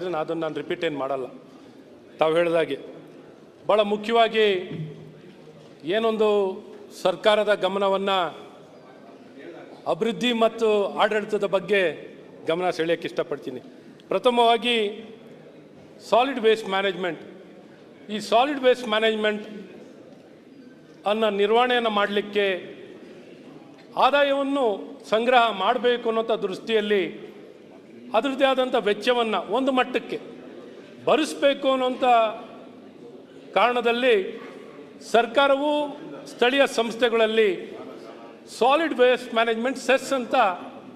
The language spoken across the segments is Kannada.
ಹೇಳಿದ್ರೆ ಅದನ್ನು ನಾನು ರಿಪೀಟ್ ಏನು ಮಾಡಲ್ಲ. ತಾವು ಹೇಳಿದಾಗೆ ಭಾಳ ಮುಖ್ಯವಾಗಿ ಏನೊಂದು ಸರ್ಕಾರದ ಗಮನವನ್ನು ಅಭಿವೃದ್ಧಿ ಮತ್ತು ಆಡಳಿತದ ಬಗ್ಗೆ ಗಮನ ಸೆಳೆಯೋಕ್ಕೆ ಇಷ್ಟಪಡ್ತೀನಿ. ಪ್ರಥಮವಾಗಿ ಸಾಲಿಡ್ ವೇಸ್ಟ್ ಮ್ಯಾನೇಜ್ಮೆಂಟ್. ಈ ಸಾಲಿಡ್ ವೇಸ್ಟ್ ಮ್ಯಾನೇಜ್ಮೆಂಟ್ ಅನ್ನು ನಿರ್ವಹಣೆಯನ್ನು ಮಾಡಲಿಕ್ಕೆ ಆದಾಯವನ್ನು ಸಂಗ್ರಹ ಮಾಡಬೇಕು ಅನ್ನೋಂಥ ದೃಷ್ಟಿಯಲ್ಲಿ ಅದರದ್ದೇ ಆದಂಥ ವೆಚ್ಚವನ್ನು ಒಂದು ಮಟ್ಟಕ್ಕೆ ಭರಿಸಬೇಕು ಅನ್ನೋಂಥ ಕಾರಣದಲ್ಲಿ ಸರ್ಕಾರವು ಸ್ಥಳೀಯ ಸಂಸ್ಥೆಗಳಲ್ಲಿ ಸಾಲಿಡ್ ವೇಸ್ಟ್ ಮ್ಯಾನೇಜ್ಮೆಂಟ್ ಸೆಸ್ ಅಂತ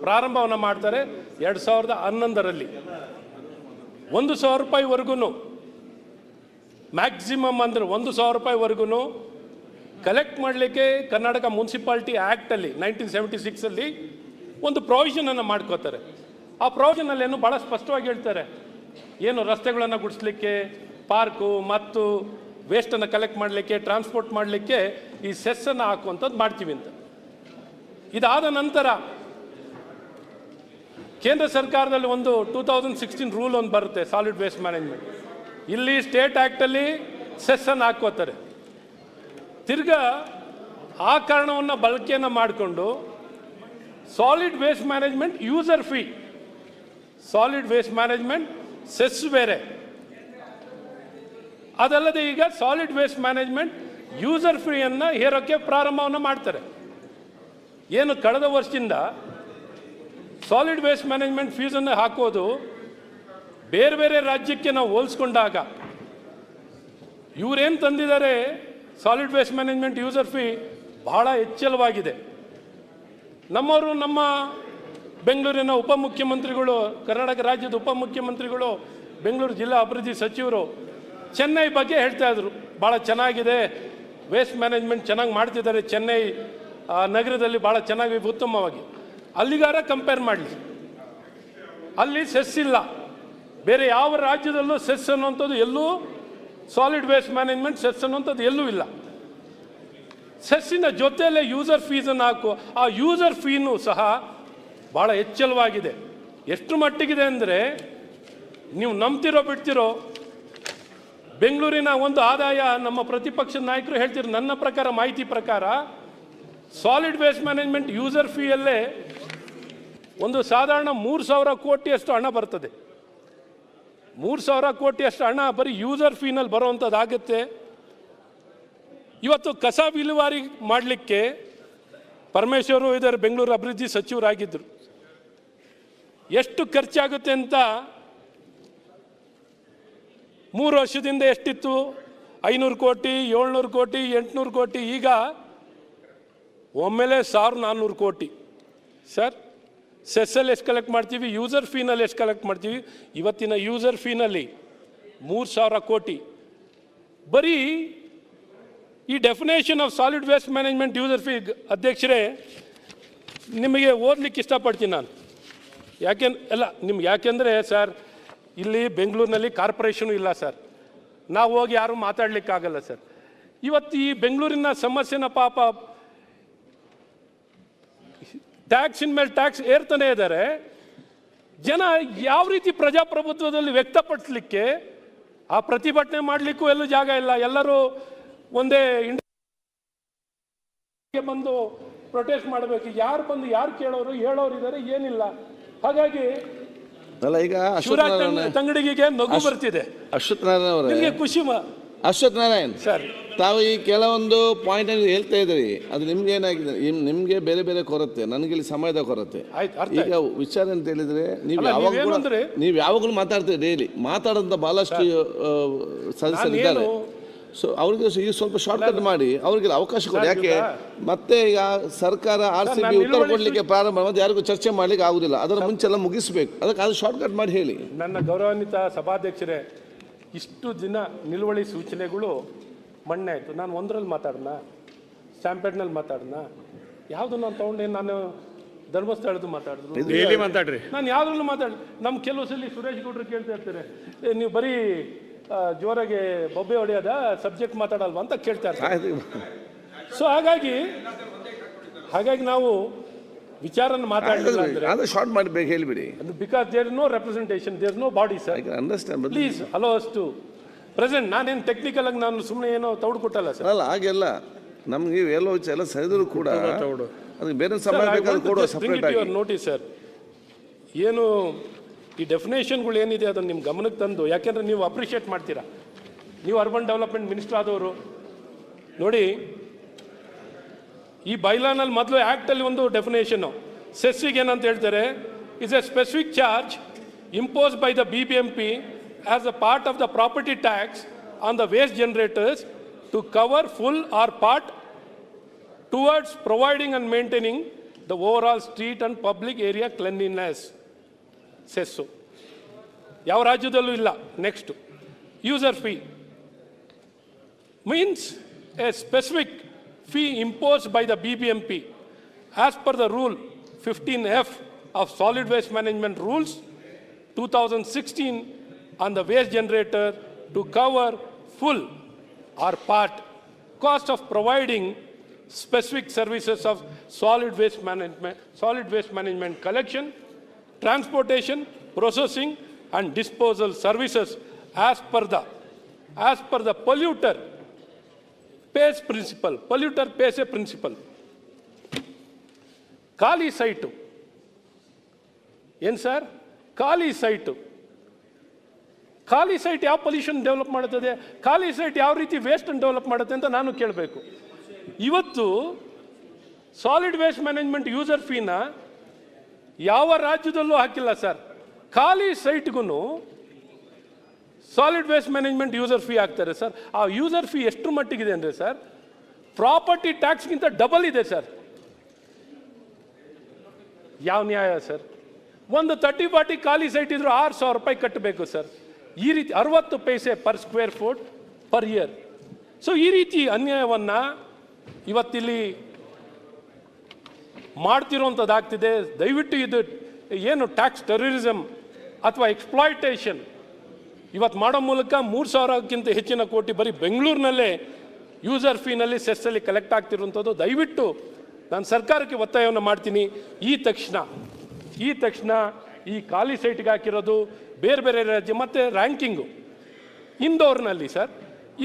ಪ್ರಾರಂಭವನ್ನು ಮಾಡ್ತಾರೆ 2011ರಲ್ಲಿ. 1,000 ರೂಪಾಯಿವರೆಗೂ ಮ್ಯಾಕ್ಸಿಮಮ್ ಅಂದರೆ 1,000 ರೂಪಾಯಿವರೆಗೂ ಕಲೆಕ್ಟ್ ಮಾಡಲಿಕ್ಕೆ ಕರ್ನಾಟಕ ಮುನ್ಸಿಪಾಲ್ಟಿ ಆ್ಯಕ್ಟಲ್ಲಿ 1976ಅಲ್ಲಿ ಒಂದು ಪ್ರಾವಿಷನನ್ನು ಮಾಡ್ಕೋತಾರೆ. ಆ ಪ್ರಾವಿಷನಲ್ಲಿ ಏನು ಭಾಳ ಸ್ಪಷ್ಟವಾಗಿ ಹೇಳ್ತಾರೆ, ಏನು ರಸ್ತೆಗಳನ್ನು ಗುಡಿಸ್ಲಿಕ್ಕೆ, ಪಾರ್ಕು ಮತ್ತು ವೇಸ್ಟನ್ನು ಕಲೆಕ್ಟ್ ಮಾಡಲಿಕ್ಕೆ, ಟ್ರಾನ್ಸ್ಪೋರ್ಟ್ ಮಾಡಲಿಕ್ಕೆ ಈ ಸೆಸ್ಸನ್ನು ಹಾಕುವಂಥದ್ದು ಮಾಡ್ತೀವಿ ಅಂತ. ಇದಾದ ನಂತರ ಕೇಂದ್ರ ಸರ್ಕಾರದಲ್ಲಿ ಒಂದು 2016 ರೂಲ್ ಒಂದು ಬರುತ್ತೆ ಸಾಲಿಡ್ ವೇಸ್ಟ್ ಮ್ಯಾನೇಜ್ಮೆಂಟ್. ಇಲ್ಲಿ ಸ್ಟೇಟ್ ಆ್ಯಕ್ಟಲ್ಲಿ ಸೆಸ್ಸನ್ನು ಹಾಕೋತಾರೆ. ತಿರ್ಗಾ ಆ ಕಾರಣವನ್ನು ಬಳಕೆಯನ್ನು ಮಾಡಿಕೊಂಡು solid waste management user fee, solid waste management cess ಬೇರೆ, ಅದಲ್ಲದೆ ಈಗ ಸಾಲಿಡ್ ವೇಸ್ಟ್ ಮ್ಯಾನೇಜ್ಮೆಂಟ್ ಯೂಸರ್ ಫೀಯನ್ನು ಹೇರೋಕ್ಕೆ ಪ್ರಾರಂಭವನ್ನು ಮಾಡ್ತಾರೆ. ಏನು ಕಳೆದ ವರ್ಷದಿಂದ ಸಾಲಿಡ್ ವೇಸ್ಟ್ ಮ್ಯಾನೇಜ್ಮೆಂಟ್ ಫೀಸನ್ನು ಹಾಕೋದು ಬೇರೆ ಬೇರೆ ರಾಜ್ಯಕ್ಕೆ ನಾವು ಹೋಲಿಸ್ಕೊಂಡಾಗ ಇವರೇನು ತಂದಿದ್ದಾರೆ solid waste management user fee ಬಹಳ ಹೆಚ್ಚಳವಾಗಿದೆ. ನಮ್ಮವರು ನಮ್ಮ ಬೆಂಗಳೂರಿನ ಉಪಮುಖ್ಯಮಂತ್ರಿಗಳು, ಕರ್ನಾಟಕ ರಾಜ್ಯದ ಉಪಮುಖ್ಯಮಂತ್ರಿಗಳು, ಬೆಂಗಳೂರು ಜಿಲ್ಲಾ ಅಭಿವೃದ್ಧಿ ಸಚಿವರು ಚೆನ್ನೈ ಬಗ್ಗೆ ಹೇಳ್ತಾ ಇದ್ರು, ಭಾಳ ಚೆನ್ನಾಗಿದೆ ವೇಸ್ಟ್ ಮ್ಯಾನೇಜ್ಮೆಂಟ್, ಚೆನ್ನಾಗಿ ಮಾಡ್ತಿದ್ದಾರೆ ಚೆನ್ನೈ ನಗರದಲ್ಲಿ, ಭಾಳ ಚೆನ್ನಾಗಿ ಉತ್ತಮವಾಗಿ. ಅಲ್ಲಿಗಾರ ಕಂಪೇರ್ ಮಾಡಲಿ, ಅಲ್ಲಿ ಸೆಸ್ ಇಲ್ಲ. ಬೇರೆ ಯಾವ ರಾಜ್ಯದಲ್ಲೂ ಸೆಸ್ ಅನ್ನುವಂಥದ್ದು ಎಲ್ಲೂ, ಸಾಲಿಡ್ ವೇಸ್ಟ್ ಮ್ಯಾನೇಜ್ಮೆಂಟ್ ಸೆಸ್ ಅನ್ನುವಂಥದ್ದು ಎಲ್ಲೂ ಇಲ್ಲ. ಸೆಸ್ಸಿನ ಜೊತೆಯಲ್ಲೇ ಯೂಸರ್ ಫೀಸನ್ನು ಹಾಕು, ಆ ಯೂಸರ್ ಫೀನೂ ಸಹ ಭಾಳ ಹೆಚ್ಚಳವಾಗಿದೆ. ಎಷ್ಟು ಮಟ್ಟಿಗಿದೆ ಅಂದರೆ ನೀವು ನಂಬ್ತಿರೋ ಬಿಡ್ತಿರೋ, ಬೆಂಗಳೂರಿನ ಒಂದು ಆದಾಯ ನಮ್ಮ ಪ್ರತಿಪಕ್ಷದ ನಾಯಕರು ಹೇಳ್ತಿರೋ, ನನ್ನ ಪ್ರಕಾರ ಮಾಹಿತಿ ಪ್ರಕಾರ ಸಾಲಿಡ್ ವೇಸ್ಟ್ ಮ್ಯಾನೇಜ್ಮೆಂಟ್ ಯೂಸರ್ ಫೀಯಲ್ಲೇ ಒಂದು ಸಾಧಾರಣ 3,000 ಕೋಟಿಯಷ್ಟು ಹಣ ಬರ್ತದೆ. 3,000 ಕೋಟಿಯಷ್ಟು ಹಣ ಬರೀ ಯೂಸರ್ ಫೀನಲ್ಲಿ ಬರುವಂಥದ್ದಾಗುತ್ತೆ. ಇವತ್ತು ಕಸ ವಿಲೇವಾರಿ ಮಾಡಲಿಕ್ಕೆ ಪರಮೇಶ್ವರು ಇದ್ದಾರೆ, ಬೆಂಗಳೂರು ಅಭಿವೃದ್ಧಿ ಸಚಿವರಾಗಿದ್ದರು. ಎಷ್ಟು ಖರ್ಚಾಗುತ್ತೆ ಅಂತ 3 ವರ್ಷದಿಂದ ಎಷ್ಟಿತ್ತು? 500 ಕೋಟಿ, 700 ಕೋಟಿ, 800 ಕೋಟಿ, ಈಗ ಒಮ್ಮೆಲೆ 1,400 ಕೋಟಿ. ಸರ್, ಸೆಸ್ಸಲ್ಲಿ ಎಷ್ಟು ಕಲೆಕ್ಟ್ ಮಾಡ್ತೀವಿ, ಯೂಸರ್ ಫೀನಲ್ಲಿ ಎಷ್ಟು ಕಲೆಕ್ಟ್ ಮಾಡ್ತೀವಿ? ಇವತ್ತಿನ ಯೂಸರ್ ಫೀನಲ್ಲಿ 3,000 ಕೋಟಿ. ಬರೀ ಈ definition of solid waste management user fee, ಅಧ್ಯಕ್ಷರೇ, ನಿಮಗೆ ಓದಲಿಕ್ಕೆ ಇಷ್ಟಪಡ್ತೀನಿ ನಾನು. ಯಾಕೆಂದರೆ ಸರ್, ಇಲ್ಲಿ ಬೆಂಗಳೂರಿನಲ್ಲಿ ಕಾರ್ಪೊರೇಷನು ಇಲ್ಲ ಸರ್, ನಾವು ಹೋಗಿ ಯಾರೂ ಮಾತಾಡಲಿಕ್ಕಾಗಲ್ಲ ಸರ್. ಇವತ್ತು ಈ ಬೆಂಗಳೂರಿನ ಸಮಸ್ಯೆನ ಪಾಪ ಟ್ಯಾಕ್ಸಿನ ಮೇಲೆ ಟ್ಯಾಕ್ಸ್ ಏರ್ತಾನೆ ಇದ್ದಾರೆ. ಜನ ಯಾವ ರೀತಿ ಪ್ರಜಾಪ್ರಭುತ್ವದಲ್ಲಿ ವ್ಯಕ್ತಪಡಿಸಲಿಕ್ಕೆ, ಆ ಪ್ರತಿಭಟನೆ ಮಾಡಲಿಕ್ಕೂ ಎಲ್ಲೂ ಜಾಗ ಇಲ್ಲ. ಎಲ್ಲರೂ ಒಂದೇ ಬಂದು ಪ್ರೊಟೆಸ್ಟ್ ಮಾಡಬೇಕು. ಯಾರು ಬಂದು ಯಾರು ಕೇಳೋರು ಹೇಳೋರು ಇದ್ದಾರೆ, ಏನಿಲ್ಲ. ಹಾಗಾಗಿ ಅಲ್ಲ, ಈಗ ತಂಗಡಿಗೆ ನಗು ಬರ್ತಿದೆ. ಅಶ್ವಥ್ ನಾರಾಯಣ ಅವರೇ, ಖುಷಿ. ಅಶ್ವಥ್ ನಾರಾಯಣ್ ಸರ್, ತಾವು ಈ ಕೆಲವೊಂದು ಪಾಯಿಂಟ್ ಹೇಳ್ತಾ ಇದ್ರಿ, ಅದು ನಿಮ್ಗೆ ಏನಾಗಿದೆ, ನಿಮ್ಗೆ ಬೇರೆ ಬೇರೆ ಕೊರತೆ, ನನಗೆ ಇಲ್ಲಿ ಸಮಯದ ಕೊರತೆ. ಈಗ ವಿಚಾರ ಅಂತ ಹೇಳಿದ್ರೆ, ನೀವು ಯಾವಾಗಲೂ ಮಾತಾಡ್ತೀರಿ, ಡೈಲಿ ಮಾತಾಡೋಂಥ ಬಹಳಷ್ಟು ಸದಸ್ಯರಿದ್ದಾರೆ. ಸೊ ಅವ್ರಿಗೆ ಈಗ ಸ್ವಲ್ಪ ಶಾರ್ಟ್ ಕಟ್ ಮಾಡಿ ಅವ್ರಿಗೆ ಅವಕಾಶ ಕೊಡಿ. ಯಾಕೆ ಮತ್ತೆ ಈಗ ಸರ್ಕಾರ RCB ಉತ್ತರ ಕೊಡಲಿಕ್ಕೆ ಪ್ರಾರಂಭ ಮತ್ತೆ ಯಾರಿಗೂ ಚರ್ಚೆ ಮಾಡ್ಲಿಕ್ಕೆ ಆಗುದಿಲ್ಲ, ಅದರ ಮುಂಚೆಲ್ಲ ಮುಗಿಸ್ಬೇಕು. ಅದಕ್ಕೆ ಅದು ಶಾರ್ಟ್ ಕಟ್ ಮಾಡಿ ಹೇಳಿ. ನನ್ನ ಗೌರವಾನ್ವಿತ ಸಭಾಧ್ಯಕ್ಷರೇ, ಇಷ್ಟು ದಿನ ನಿಲುವಳಿ ಸೂಚನೆಗಳು ಮಣ್ಣೆ ಆಯಿತು. ನಾನು ಒಂದರಲ್ಲಿ ಮಾತಾಡೋಣ, ಸ್ಟ್ಯಾಂಪೇಡ್ನಲ್ಲಿ ಮಾತಾಡೋಣ, ಯಾವುದು ನಾನು ತೊಗೊಂಡೇನು, ನಾನು ಧರ್ಮಸ್ಥಳದ್ದು ಮಾತಾಡಿದ್ರು, ನಾನು ಯಾವುದ್ರಲ್ಲೂ ಮಾತಾಡಿ. ನಮ್ಮ ಕೆಲವು ಸಲ ಸುರೇಶ್ ಗೌಡ್ರು ಕೇಳ್ತಾ ಇರ್ತಾರೆ, ನೀವು ಬರೀ ಜೋರಾಗಿ ಬೊಬ್ಬೆ ಹೊಡೆಯೋದ, ಸಬ್ಜೆಕ್ಟ್ ಮಾತಾಡಲ್ವಾ ಅಂತ ಕೇಳ್ತಾ ಇರ್ತಾರೆ. ಸೊ ಹಾಗಾಗಿ ನಾವು ವಿಚಾರನ ಮಾತಾಡಲಿಲ್ಲ ಅಂದ್ರೆ ಅದು ಶಾರ್ಟ್ ಮಾಡಿ ಬೇಗ ಹೇಳಿಬಿಡಿ. Because there is no representation, there is no body sir. I can understand. Please allow us to present. ನಾನೇನು ಟೆಕ್ನಿಕಲ್ ಆಗಿ ನಾನು ಸುಮ್ಮನೆ ಏನೋ ತೌಡು ಕೊಟ್ಟಲ್ಲ ಸರ್. ಅಲ್ಲ ಹಾಗೆಲ್ಲ ನಮ್ಗೆ ಎಲ್ಲ ಸರಿದ್ರು ಕೂಡ ಅದಕ್ಕೆ ಬೇರೆ ಸಮಯ ಬೇಕಾದ್ರೆ ಕೊಡುವ ಸಪ್ರೇಟ್ ಆಗಿ ನೋಟಿಸ್ ಸರ್. ಏನು ಈ ಡೆಫಿನೇಷನ್ಗಳು ಏನಿದೆ ಅದನ್ನು ನಿಮ್ಮ ಗಮನಕ್ಕೆ ತಂದು, ಯಾಕೆಂದ್ರೆ ನೀವು ಅಪ್ರಿಷಿಯೇಟ್ ಮಾಡ್ತೀರಾ, ನೀವು ಅರ್ಬನ್ ಡೆವಲಪ್ಮೆಂಟ್ ಮಿನಿಸ್ಟರ್ ಆದವರು. ನೋಡಿ, ಈ ಬೈಲಾನಲ್ಲಿ ಮೊದಲು ಆ್ಯಕ್ಟಲ್ಲಿ ಒಂದು ಡೆಫಿನೇಷನ್ನು ಸೆಸ್ಸಿಗೆ ಏನಂತ ಹೇಳ್ತಾರೆ, is a specific charge impose by the BBMP as a part of the property tax on the waste generators to cover full or part towards providing and maintaining the overall street and public area cleanliness. Says so. ಯಾವ ರಾಜ್ಯದಲ್ಲೂ ಇಲ್ಲ. Next, user fee means a specific fee imposed by the BBMP as per the rule 15F of Solid Waste Management Rules 2016 on the waste generator to cover full or part cost of providing specific services of solid waste management collection, transportation, processing and disposal services as per the polluter pays principle. Polluter pays a principle. ಖಾಲಿ ಸೈಟು ಏನು ಸರ್? ಖಾಲಿ ಸೈಟು ಯಾವ ಪೊಲ್ಯೂಷನ್ ಡೆವಲಪ್ ಮಾಡುತ್ತದೆ? ಖಾಲಿ ಸೈಟ್ ಯಾವ ರೀತಿ ವೇಸ್ಟನ್ನು ಡೆವಲಪ್ ಮಾಡುತ್ತೆ ಅಂತ ನಾನು ಕೇಳಬೇಕು. ಇವತ್ತು ಸಾಲಿಡ್ ವೇಸ್ಟ್ ಮ್ಯಾನೇಜ್ಮೆಂಟ್ ಯೂಸರ್ ಫೀನ ಯಾವ ರಾಜ್ಯದಲ್ಲೂ ಹಾಕಿಲ್ಲ ಸರ್. ಖಾಲಿ ಸೈಟ್ಗೂ solid waste management user fee ಹಾಕ್ತಾರೆ ಸರ್. ಆ ಯೂಸರ್ ಫೀ ಎಷ್ಟು ಮಟ್ಟಿಗಿದೆ ಅಂದರೆ ಸರ್, ಪ್ರಾಪರ್ಟಿ ಟ್ಯಾಕ್ಸ್ಗಿಂತ ಡಬಲ್ ಇದೆ ಸರ್. ಯಾವ ನ್ಯಾಯ ಸರ್? ಒಂದು 30-40 ಖಾಲಿ ಸೈಟ್ ಇದ್ರು 6,000 ರೂಪಾಯಿ ಕಟ್ಟಬೇಕು ಸರ್. ಈ ರೀತಿ 60 paise per square foot per year. So ಈ ರೀತಿ ಅನ್ಯಾಯವನ್ನು ಇವತ್ತಿಲ್ಲಿ ಮಾಡ್ತಿರೋಂಥದ್ದಾಗ್ತಿದೆ. ದಯವಿಟ್ಟು ಇದು ಏನು ಟ್ಯಾಕ್ಸ್ ಟೆರರಿಸಮ್ ಅಥವಾ ಎಕ್ಸ್ಪ್ಲಾಯ್ಟೇಷನ್ ಇವತ್ತು ಮಾಡೋ ಮೂಲಕ 3,000ಕ್ಕಿಂತ ಹೆಚ್ಚಿನ ಕೋಟಿ ಬರೀ ಬೆಂಗಳೂರಿನಲ್ಲೇ ಯೂಸರ್ ಫೀನಲ್ಲಿ ಸೆಸ್ಸಲ್ಲಿ ಕಲೆಕ್ಟ್ ಆಗ್ತಿರುವಂಥದ್ದು. ದಯವಿಟ್ಟು ನಾನು ಸರ್ಕಾರಕ್ಕೆ ಒತ್ತಾಯವನ್ನು ಮಾಡ್ತೀನಿ, ಈ ತಕ್ಷಣ ಈ ಖಾಲಿ ಸೈಟ್ಗೆ ಹಾಕಿರೋದು ಬೇರೆ ಬೇರೆ ರಾಜ್ಯ. ಮತ್ತು ರ್ಯಾಂಕಿಂಗು ಇಂದೋರ್ನಲ್ಲಿ ಸರ್,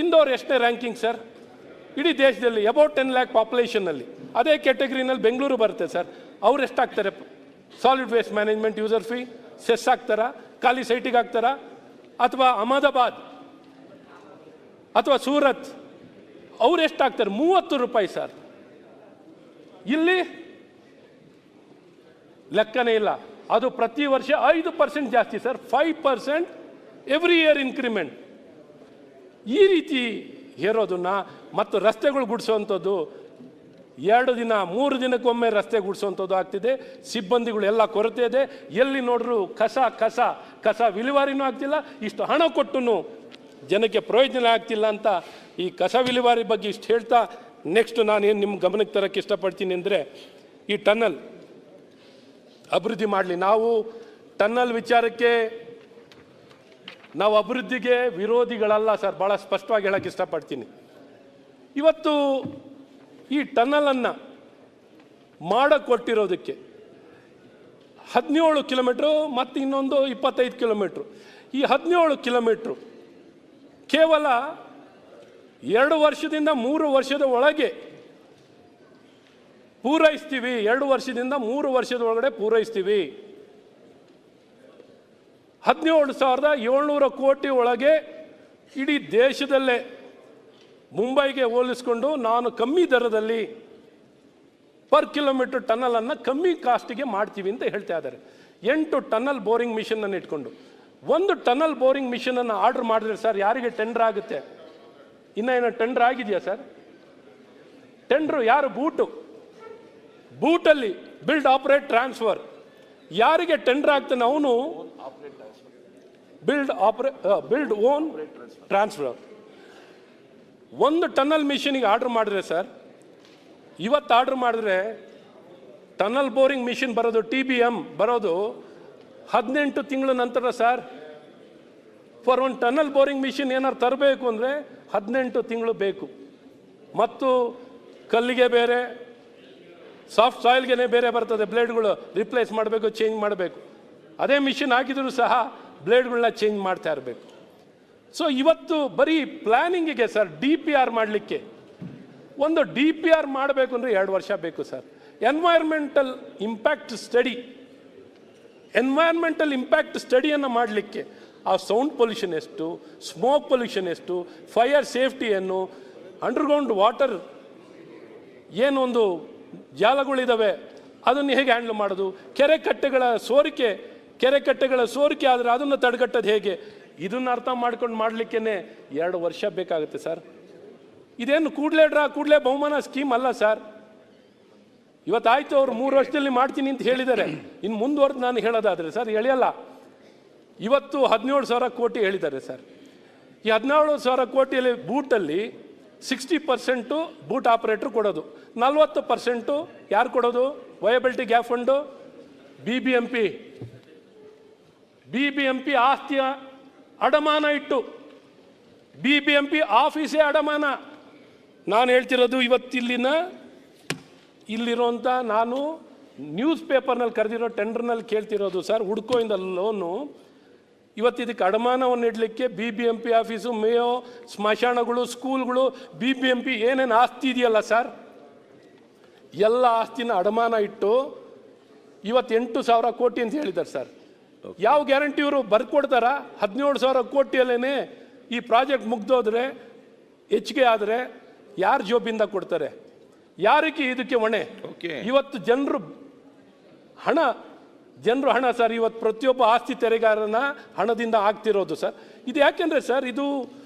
ಇಂದೋರ್ ಎಷ್ಟನೇ ರ್ಯಾಂಕಿಂಗ್ ಸರ್ ಇಡೀ ದೇಶದಲ್ಲಿ? ಅಬೌಟ್ 10 lakh ಪಾಪ್ಯುಲೇಷನ್ನಲ್ಲಿ. ಅದೇ ಕ್ಯಾಟಗರಿನಲ್ಲಿ ಬೆಂಗಳೂರು ಬರುತ್ತೆ ಸರ್. ಅವ್ರು ಎಷ್ಟಾಗ್ತಾರೆ solid waste management user fee? Cess ಹಾಕ್ತಾರಾ? ಖಾಲಿ ಸೈಟಿಗೆ ಹಾಕ್ತಾರಾ? ಅಥವಾ ಅಹಮದಾಬಾದ್ ಅಥವಾ ಸೂರತ್ ಅವ್ರು ಎಷ್ಟಾಗ್ತಾರೆ? 30 ರೂಪಾಯಿ ಸರ್. ಇಲ್ಲಿ ಲೆಕ್ಕನೇ ಇಲ್ಲ. ಅದು ಪ್ರತಿ ವರ್ಷ 5% ಜಾಸ್ತಿ ಸರ್, 5% ಎವ್ರಿ ಇಯರ್ ಇನ್ಕ್ರಿಮೆಂಟ್. ಈ ರೀತಿ ಹೇರೋದನ್ನ ಮತ್ತು ರಸ್ತೆಗಳು ಗುಡಿಸೋವಂಥದ್ದು 2 ದಿನ 3 ದಿನಕ್ಕೊಮ್ಮೆ ರಸ್ತೆ ಗುಡಿಸೋವಂಥದ್ದು ಆಗ್ತಿದೆ. ಸಿಬ್ಬಂದಿಗಳು ಎಲ್ಲ ಕೊರತೆ ಇದೆ. ಎಲ್ಲಿ ನೋಡ್ರು ಕಸ ವಿಲೇವಾರಿನೂ ಆಗ್ತಿಲ್ಲ. ಇಷ್ಟು ಹಣ ಕೊಟ್ಟು ಜನಕ್ಕೆ ಪ್ರಯೋಜನ ಆಗ್ತಿಲ್ಲ ಅಂತ ಈ ಕಸ ವಿಲೇವಾರಿ ಬಗ್ಗೆ ಇಷ್ಟು ಹೇಳ್ತಾ, ನೆಕ್ಸ್ಟ್ ನಾನೇನು ನಿಮ್ಮ ಗಮನಕ್ಕೆ ತರಕ್ಕೆ ಇಷ್ಟಪಡ್ತೀನಿ ಅಂದರೆ, ಈ ಟನ್ನಲ್ ಅಭಿವೃದ್ಧಿ ಮಾಡಲಿ. ನಾವು ಟನ್ನಲ್ ವಿಚಾರಕ್ಕೆ ನಾವು ಅಭಿವೃದ್ಧಿಗೆ ವಿರೋಧಿಗಳಲ್ಲ ಸರ್, ಭಾಳ ಸ್ಪಷ್ಟವಾಗಿ ಹೇಳಕ್ಕೆ ಇಷ್ಟಪಡ್ತೀನಿ. ಇವತ್ತು ಈ ಟನ್ನಲನ್ನು ಮಾಡಿಕೊಟ್ಟಿರೋದಕ್ಕೆ 17 ಕಿಲೋಮೀಟ್ರು ಮತ್ತು ಇನ್ನೊಂದು 25 ಕಿಲೋಮೀಟ್ರು. ಈ 17 ಕಿಲೋಮೀಟ್ರು ಕೇವಲ 2 ವರ್ಷದಿಂದ 3 ವರ್ಷದ ಒಳಗೆ ಪೂರೈಸ್ತೀವಿ. 2 ವರ್ಷದಿಂದ 3 ವರ್ಷದ ಒಳಗಡೆ ಪೂರೈಸ್ತೀವಿ. 17,700 ಕೋಟಿ ಒಳಗೆ ಇಡೀ ದೇಶದಲ್ಲೇ ಮುಂಬೈಗೆ ಹೋಲಿಸ್ಕೊಂಡು ನಾನು ಕಮ್ಮಿ ದರದಲ್ಲಿ ಪರ್ ಕಿಲೋಮೀಟರ್ ಟನ್ನಲನ್ನು ಕಮ್ಮಿ ಕಾಸ್ಟಿಗೆ ಮಾಡ್ತೀವಿ ಅಂತ ಹೇಳ್ತಾ ಇದ್ದಾರೆ. 8 ಟನ್ನಲ್ ಬೋರಿಂಗ್ ಮಿಷನನ್ನು ಇಟ್ಕೊಂಡು. ಒಂದು ಟನ್ನಲ್ ಬೋರಿಂಗ್ ಮಿಷನನ್ನು ಆರ್ಡರ್ ಮಾಡಿದ್ರೆ ಸರ್ ಯಾರಿಗೆ ಟೆಂಡರ್ ಆಗುತ್ತೆ? ಇನ್ನೇನು ಟೆಂಡರ್ ಆಗಿದೆಯಾ ಸರ್? ಟೆಂಡ್ರು ಯಾರು? ಬೂಟಲ್ಲಿ ಬಿಲ್ಡ್ ಆಪರೇಟ್ ಟ್ರಾನ್ಸ್ಫರ್ ಯಾರಿಗೆ ಟೆಂಡರ್ ಆಗ್ತಾನೆ ಅವನು ಬಿಲ್ಡ್ ಓನ್ ಟ್ರಾನ್ಸ್ಫರ್. ಒಂದು ಟನ್ನಲ್ ಮಿಷನಿಗೆ ಆರ್ಡರ್ ಮಾಡಿದ್ರೆ ಸರ್, ಇವತ್ತು ಆರ್ಡರ್ ಮಾಡಿದ್ರೆ ಟನ್ನಲ್ ಬೋರಿಂಗ್ ಮಿಷಿನ್ ಬರೋದು TBM ಬರೋದು 18 ತಿಂಗಳ ನಂತರ ಸರ್. ಫಾರ್ ಒಂದು ಟನ್ನಲ್ ಬೋರಿಂಗ್ ಮಿಷಿನ್ ಏನಾರು ತರಬೇಕು ಅಂದರೆ 18 ತಿಂಗಳು ಬೇಕು. ಮತ್ತು ಕಲ್ಲಿಗೆ ಬೇರೆ, ಸಾಫ್ಟ್ ಸಾಯಿಲ್ಗೆ ಬೇರೆ ಬರ್ತದೆ ಬ್ಲೇಡ್ಗಳು, ರಿಪ್ಲೇಸ್ ಮಾಡಬೇಕು, ಚೇಂಜ್ ಮಾಡಬೇಕು. ಅದೇ ಮಿಷಿನ್ ಹಾಕಿದರೂ ಸಹ ಬ್ಲೇಡ್ಗಳನ್ನ ಚೇಂಜ್ ಮಾಡ್ತಾ ಇರಬೇಕು. ಸೊ ಇವತ್ತು ಬರೀ ಪ್ಲ್ಯಾನಿಂಗಿಗೆ ಸರ್, DPR ಮಾಡಲಿಕ್ಕೆ ಒಂದು DPR ಮಾಡಬೇಕು ಅಂದರೆ 2 ವರ್ಷ ಬೇಕು ಸರ್. ಎನ್ವೈರ್ಮೆಂಟಲ್ ಇಂಪ್ಯಾಕ್ಟ್ ಸ್ಟಡಿಯನ್ನು ಮಾಡಲಿಕ್ಕೆ ಆ ಸೌಂಡ್ ಪೊಲ್ಯೂಷನ್ ಎಷ್ಟು, ಸ್ಮೋಕ್ ಪೊಲ್ಯೂಷನ್ ಎಷ್ಟು, ಫೈರ್ ಸೇಫ್ಟಿ ಏನು, ಅಂಡರ್ಗ್ರೌಂಡ್ ವಾಟರ್ ಏನೊಂದು ಜಾಲಗಳಿದ್ದಾವೆ ಅದನ್ನು ಹೇಗೆ ಹ್ಯಾಂಡ್ಲ್ ಮಾಡೋದು, ಕೆರೆ ಕಟ್ಟೆಗಳ ಸೋರಿಕೆ ಆದರೆ ಅದನ್ನು ತಡೆಗಟ್ಟೋದು ಹೇಗೆ, ಇದನ್ನು ಅರ್ಥ ಮಾಡ್ಕೊಂಡು ಮಾಡಲಿಕ್ಕೇ 2 ವರ್ಷ ಬೇಕಾಗುತ್ತೆ ಸರ್. ಇದೇನು ಕೂಡಲೇ ಬಹುಮಾನ ಸ್ಕೀಮ್ ಅಲ್ಲ ಸರ್. ಇವತ್ತಾಯ್ತು, ಅವ್ರು 3 ವರ್ಷದಲ್ಲಿ ಮಾಡ್ತೀನಿ ಅಂತ ಹೇಳಿದ್ದಾರೆ. ಇನ್ನು ಮುಂದುವರೆದು ನಾನು ಹೇಳೋದಾದರೆ ಸರ್ ಎಳೆಯಲ್ಲ. ಇವತ್ತು 17,000 ಕೋಟಿ ಹೇಳಿದ್ದಾರೆ ಸರ್. ಈ 17,000 ಕೋಟಿಯಲ್ಲಿ ಬೂಟಲ್ಲಿ 60% ಬೂಟ್ ಆಪರೇಟ್ರ್ ಕೊಡೋದು, 40% ಯಾರು ಕೊಡೋದು? ವಯಬಿಲಿಟಿ ಗ್ಯಾಪ್ ಫಂಡು, BBMP ಆಸ್ತಿಯ ಅಡಮಾನ ಇಟ್ಟು, BBMP ಆಫೀಸೇ ಅಡಮಾನ. ನಾನು ಹೇಳ್ತಿರೋದು ಇಲ್ಲಿರೋಂಥ ನಾನು ನ್ಯೂಸ್ ಪೇಪರ್ನಲ್ಲಿ ಕರೆದಿರೋ ಟೆಂಡರ್ನಲ್ಲಿ ಕೇಳ್ತಿರೋದು ಸರ್. ಹುಡ್ಕೋಯಿಂದ ಲೋನು ಇವತ್ತು ಇದಕ್ಕೆ ಅಡಮಾನವನ್ನು ಇಡಲಿಕ್ಕೆ BBMP ಆಫೀಸು, ಮೇಯೋ, ಸ್ಮಶಾನಗಳು, ಸ್ಕೂಲ್ಗಳು, BBMP ಏನೇನು ಆಸ್ತಿ ಇದೆಯಲ್ಲ ಸರ್, ಎಲ್ಲ ಆಸ್ತಿನ ಅಡಮಾನ ಇಟ್ಟು ಇವತ್ತು 8,000 ಕೋಟಿ ಅಂತ ಹೇಳಿದ್ದಾರೆ ಸರ್. ಯಾವ ಗ್ಯಾರಂಟಿ ಇವರು ಬರ್ಕೊಡ್ತಾರ? 17,000 ಕೋಟಿಯಲ್ಲೇ ಈ ಪ್ರಾಜೆಕ್ಟ್ ಮುಗ್ದೋದ್ರೆ, ಹೆಚ್ಚಿಗೆ ಆದರೆ ಯಾರು ಜೋಬಿಂದ ಕೊಡ್ತಾರೆ? ಯಾರಿಗೆ ಇದಕ್ಕೆ ಹೊಣೆ? ಇವತ್ತು ಜನರು ಹಣ ಸರ್, ಇವತ್ತು ಪ್ರತಿಯೊಬ್ಬ ಆಸ್ತಿ ತೆರೆಗಾರನ ಹಣದಿಂದ ಆಗ್ತಿರೋದು ಸರ್. ಇದು ಯಾಕೆಂದರೆ ಸರ್, ಇದು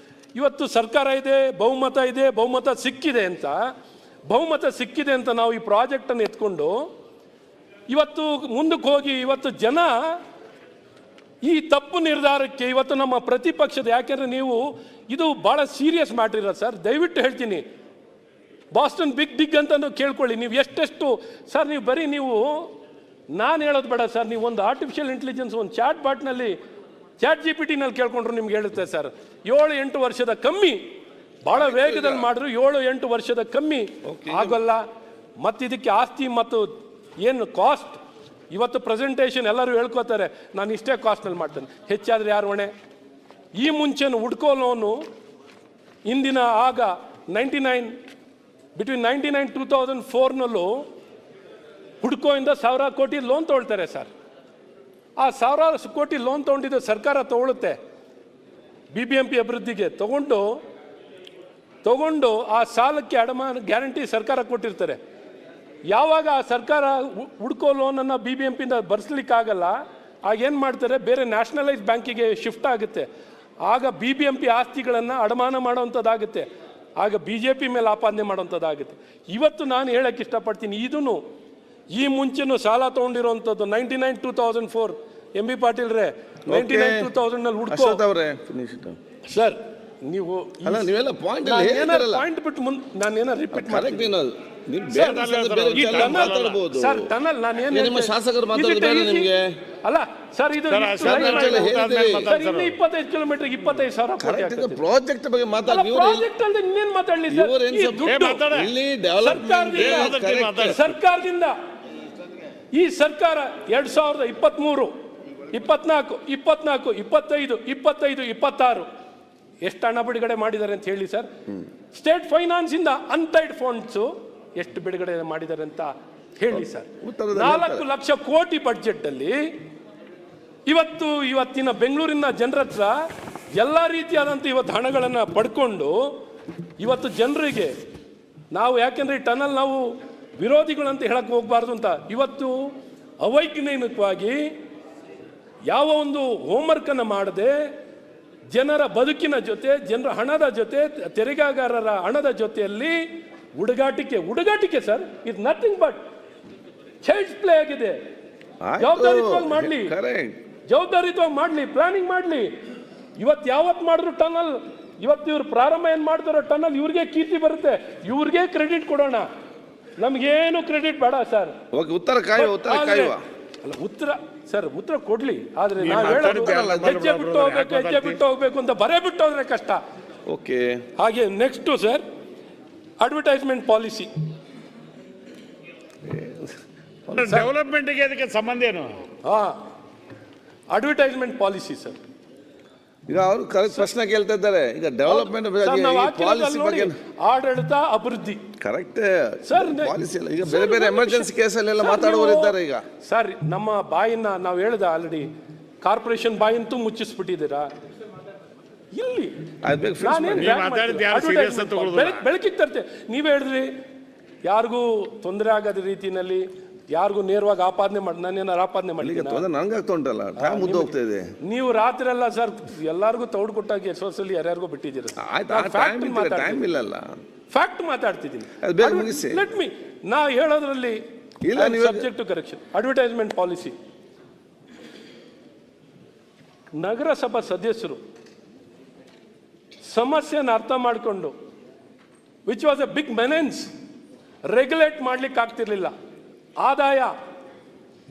ಇವತ್ತು ಸರ್ಕಾರ ಇದೆ, ಬಹುಮತ ಸಿಕ್ಕಿದೆ ಅಂತ ನಾವು ಈ ಪ್ರಾಜೆಕ್ಟನ್ನು ಎತ್ಕೊಂಡು ಇವತ್ತು ಮುಂದಕ್ಕೆ ಹೋಗಿ ಇವತ್ತು ಜನ ಈ ತಪ್ಪು ನಿರ್ಧಾರಕ್ಕೆ ಇವತ್ತು ನಮ್ಮ ಪ್ರತಿಪಕ್ಷದ, ಯಾಕೆಂದರೆ ನೀವು ಇದು ಭಾಳ ಸೀರಿಯಸ್ ಮ್ಯಾಟರ್ ಇರೋದು ಸರ್. ದಯವಿಟ್ಟು ಹೇಳ್ತೀನಿ, ಬಾಸ್ಟನ್ ಬಿಗ್ ಡಿಗ್ ಅಂತ ಕೇಳ್ಕೊಳ್ಳಿ. ನೀವು ಎಷ್ಟೆಷ್ಟು ಸರ್, ನೀವು ಬರೀ ನಾನು ಹೇಳೋದು ಬೇಡ ಸರ್, ನೀವು ಒಂದು ಆರ್ಟಿಫಿಷಿಯಲ್ ಇಂಟೆಲಿಜೆನ್ಸ್ ಒಂದು ಚಾಟ್ GPT-ನಲ್ಲಿ ಕೇಳ್ಕೊಂಡ್ರು ನಿಮ್ಗೆ ಹೇಳುತ್ತೆ ಸರ್. 7-8 ವರ್ಷದ ಕಮ್ಮಿ, ಭಾಳ ವೇಗದಲ್ಲಿ ಮಾಡಿದ್ರು 7-8 ವರ್ಷದ ಕಮ್ಮಿ ಆಗೋಲ್ಲ. ಮತ್ತು ಇದಕ್ಕೆ ಆಸ್ತಿ ಮತ್ತು ಏನು ಕಾಸ್ಟ್, ಇವತ್ತು ಪ್ರೆಸೆಂಟೇಷನ್ ಎಲ್ಲರೂ ಹೇಳ್ಕೋತಾರೆ ನಾನು ಇಷ್ಟೇ ಕಾಸ್ಟ್ನಲ್ಲಿ ಮಾಡ್ತೇನೆ, ಹೆಚ್ಚಾದರೆ ಯಾರು ಹೊಣೆ? ಈ ಮುಂಚೆನೂ ಹುಡ್ಕೋ ಲೋನು ಇಂದಿನ ಆಗ ಬಿಟ್ವೀನ್ 1999-2004ನಲ್ಲೂ ಹುಡ್ಕೋಯಿಂದ 1,000 ಕೋಟಿ ಲೋನ್ ತೊಗೊಳ್ತಾರೆ ಸರ್. ಆ 1,000 ಕೋಟಿ ಲೋನ್ ತೊಗೊಂಡಿದ್ದು ಸರ್ಕಾರ ತೊಗೊಳುತ್ತೆ, BBMP ಅಭಿವೃದ್ಧಿಗೆ ತಗೊಂಡು ಆ ಸಾಲಕ್ಕೆ ಅಡಮಾನ ಗ್ಯಾರಂಟಿ ಸರ್ಕಾರ ಕೊಟ್ಟಿರ್ತಾರೆ. ಯಾವಾಗ ಆ ಸರ್ಕಾರ ಹುಡ್ಕೋ ಲೋನನ್ನು BBMPಯಿಂದ ಭರಿಸ್ಲಿಕ್ಕಾಗಲ್ಲ, ಆಗ ಏನು ಮಾಡ್ತಾರೆ, ಬೇರೆ ನ್ಯಾಷನಲೈಸ್ ಬ್ಯಾಂಕಿಗೆ ಶಿಫ್ಟ್ ಆಗುತ್ತೆ. ಆಗ BBMP ಆಸ್ತಿಗಳನ್ನು ಅಡಮಾನ ಮಾಡೋವಂಥದ್ದಾಗುತ್ತೆ. ಆಗ BJP ಮೇಲೆ ಆಪಾದನೆ ಮಾಡೋವಂಥದ್ದಾಗುತ್ತೆ. ಇವತ್ತು ನಾನು ಹೇಳಕ್ಕೆ ಇಷ್ಟಪಡ್ತೀನಿ, ಇದನ್ನು ಈ ಮುಂಚೆನೂ ಸಾಲ ತೊಗೊಂಡಿರೋವಂಥದ್ದು 99-2004 MB ಪಾಟೀಲ್ರೇ 99-2000ನಲ್ಲಿ ಹುಡ್ಕೋ ಸರ್. ನೀವು ಪಾಯಿಂಟ್ ಬಿಟ್ಟು ಮುಂದೆ ನಾನು ಏನೋ ರಿಪೀಟ್ ಮಾಡ್ತೀನಿ ಸರ್. ಟನಲ್ ನಾನು ಏನು ಅಲ್ಲ ಸರ್, ಇದು 25 ಕಿಲೋಮೀಟರ್ 25,000 ಕೋಟಿ ಪ್ರಾಜೆಕ್ಟ್ ಬಗ್ಗೆ ಪ್ರಾಜೆಕ್ಟ್ ಅಲ್ಲದೆ ಇನ್ನೇನು ಮಾತಾಡಲಿ ಸರ್? ಸರ್ಕಾರದಿಂದ ಈ ಸರ್ಕಾರ 2023, 24, 25, 26 ಎಷ್ಟು ಹಣ ಬಿಡುಗಡೆ ಮಾಡಿದ್ದಾರೆ ಅಂತ ಹೇಳಿ ಸರ್. ಸ್ಟೇಟ್ ಫೈನಾನ್ಸಿಂದ ಅನ್ಟೈಡ್ ಫಂಡ್ಸು ಎಷ್ಟು ಬಿಡುಗಡೆ ಮಾಡಿದ್ದಾರೆ ಅಂತ ಹೇಳಿ ಸರ್. 4 ಲಕ್ಷ ಕೋಟಿ ಬಡ್ಜೆಟ್ಟಲ್ಲಿ ಇವತ್ತಿನ ಬೆಂಗಳೂರಿನ ಜನರ ಹತ್ರ ಎಲ್ಲ ರೀತಿಯಾದಂಥ ಇವತ್ತು ಹಣಗಳನ್ನು ಪಡ್ಕೊಂಡು ಇವತ್ತು ಜನರಿಗೆ ನಾವು, ಯಾಕೆಂದರೆ ಈ ಟನಲ್ ನಾವು ವಿರೋಧಿಗಳಂತ ಹೇಳಕ್ಕೆ ಹೋಗಬಾರ್ದು ಅಂತ, ಇವತ್ತು ಅವೈಜ್ಞಾನಿಕವಾಗಿ ಯಾವ ಒಂದು ಹೋಮ್ವರ್ಕನ್ನು ಮಾಡದೆ ಜನರ ಬದುಕಿನ ಜೊತೆ, ಜನರ ಹಣದ ಜೊತೆ, ತೆರಿಗೆಗಾರರ ಹಣದ ಜೊತೆಯಲ್ಲಿ ಹುಡುಗಾಟಿಕೆ ಸರ್. ಇದು ನಥಿಂಗ್ ಬಟ್ ಚೈಲ್ಡ್ಸ್ ಪ್ಲೇ ಆಗಿದೆ. ಜವಾಬ್ದಾರಿಯುತವಾಗಿ ಮಾಡಲಿ, ಪ್ಲಾನಿಂಗ್ ಮಾಡಲಿ. ಇವತ್ತು ಯಾವತ್ತು ಮಾಡಿದ್ರು ಟನಲ್, ಇವತ್ತು ಇವ್ರು ಪ್ರಾರಂಭ ಏನು ಮಾಡ್ತಾರೋ ಟನಲ್, ಇವ್ರಿಗೆ ಕೀರ್ತಿ ಬರುತ್ತೆ, ಇವ್ರಿಗೆ ಕ್ರೆಡಿಟ್ ಕೊಡೋಣ, ನಮಗೇನು ಕ್ರೆಡಿಟ್ ಬೇಡ ಸರ್. ಉತ್ತರ ಕೊಡ್ಲಿ, ಆದ್ರೆ ನಾವು ಹೇಳೋದು ಹೆಜ್ಜೆ ಬಿಟ್ಟು ಹೋಗ್ಬೇಕು ಅಂತ ಬರೇ ಬಿಟ್ಟು ಹೋದ್ರೆ ಕಷ್ಟ. ಓಕೆ. ಹಾಗೆ ನೆಕ್ಸ್ಟ್ ಸರ್, ಅಡ್ವರ್ಟೈಸ್ಮೆಂಟ್ ಪಾಲಿಸಿ ಡೆವಲಪ್ಮೆಂಟ್ಗೆ ಅದಕ್ಕೆ ಸಂಬಂಧ ಏನು? Advertisement policy sir. ಈಗ ಅವರು ಕರೆಕ್ಟ್ ಪ್ರಶ್ನೆ ಕೇಳ್ತಾ ಇದ್ದಾರೆ. ಈಗ ಡೆವಲಪ್ಮೆಂಟ್ ಪಾಲಿಸಿ ಬಗ್ಗೆ ಆಡಳಿತ ಅಭಿವೃದ್ಧಿ ಕರೆಕ್ಟ್ ಸರ್. ಪಾಲಿಸಿ ಇಲ್ಲ. ಈಗ ಬೇರೆ ಬೇರೆ ಎಮರ್ಜೆನ್ಸಿ ಕೇಸಲ್ಲೆಲ್ಲ ಮಾತಾಡುವವರು ಇದ್ದಾರೆ. ಈಗ ಸರ್ ನಮ್ಮ ಬಾಯಿನ ನಾವು ಹೇಳ್ದ ಆಲ್ರೆಡಿ ಕಾರ್ಪೊರೇಷನ್ ಬಾಯಿಂತೂ ಮುಚ್ಚಿಸ್ಬಿಟ್ಟಿದ್ದೀರಾ ಇಲ್ಲಿ. ಬೆಳಕಿಗೆ ತರ್ತೆ ನೀವೇ ಹೇಳಿದ್ರಿ ಯಾರಿಗೂ ತೊಂದರೆ ಆಗದ ರೀತಿಯಲ್ಲಿ ಯಾರಿಗೂ ನೇರವಾಗಿ ಆಪಾದನೆ ಮಾಡಿ ನಾನೇನಾರು ಆಪಾದನೆ ಮಾಡಿ ನಂಗಾಗ್ತುಂಟಲ್ಲ ಟೈಮ್ ಮುದ್ದು ಹೋಗ್ತಾ ಇದೆ. ನೀವು ರಾತ್ರಿ ಎಲ್ಲ ಸರ್ ಎಲ್ಲರಿಗೂ ತೌಡು ಕೊಟ್ಟಾಗ ಸೋಸಲ್ಲಿ ಯಾರ್ಯಾರಿಗೂ ಬಿಟ್ಟಿದ್ದೀರ. ಟೈಮ್ ಇಲ್ಲಲ್ಲ, ಫ್ಯಾಕ್ಟ್ ಮಾತಾಡ್ತಿದ್ದೀನಿ. ಲೆಟ್ ಮಿ ನಾ ಹೇಳೋದ್ರಲ್ಲಿ subject to correction. Advertisement policy ನಗರಸಭಾ ಸದಸ್ಯರು ಸಮಸ್ಯೆನ ಅರ್ಥ ಮಾಡಿಕೊಂಡು which was a big menace regulate ಮಾಡ್ಲಿಕ್ಕೆ ಆಗ್ತಿರ್ಲಿಲ್ಲ. ಆದಾಯ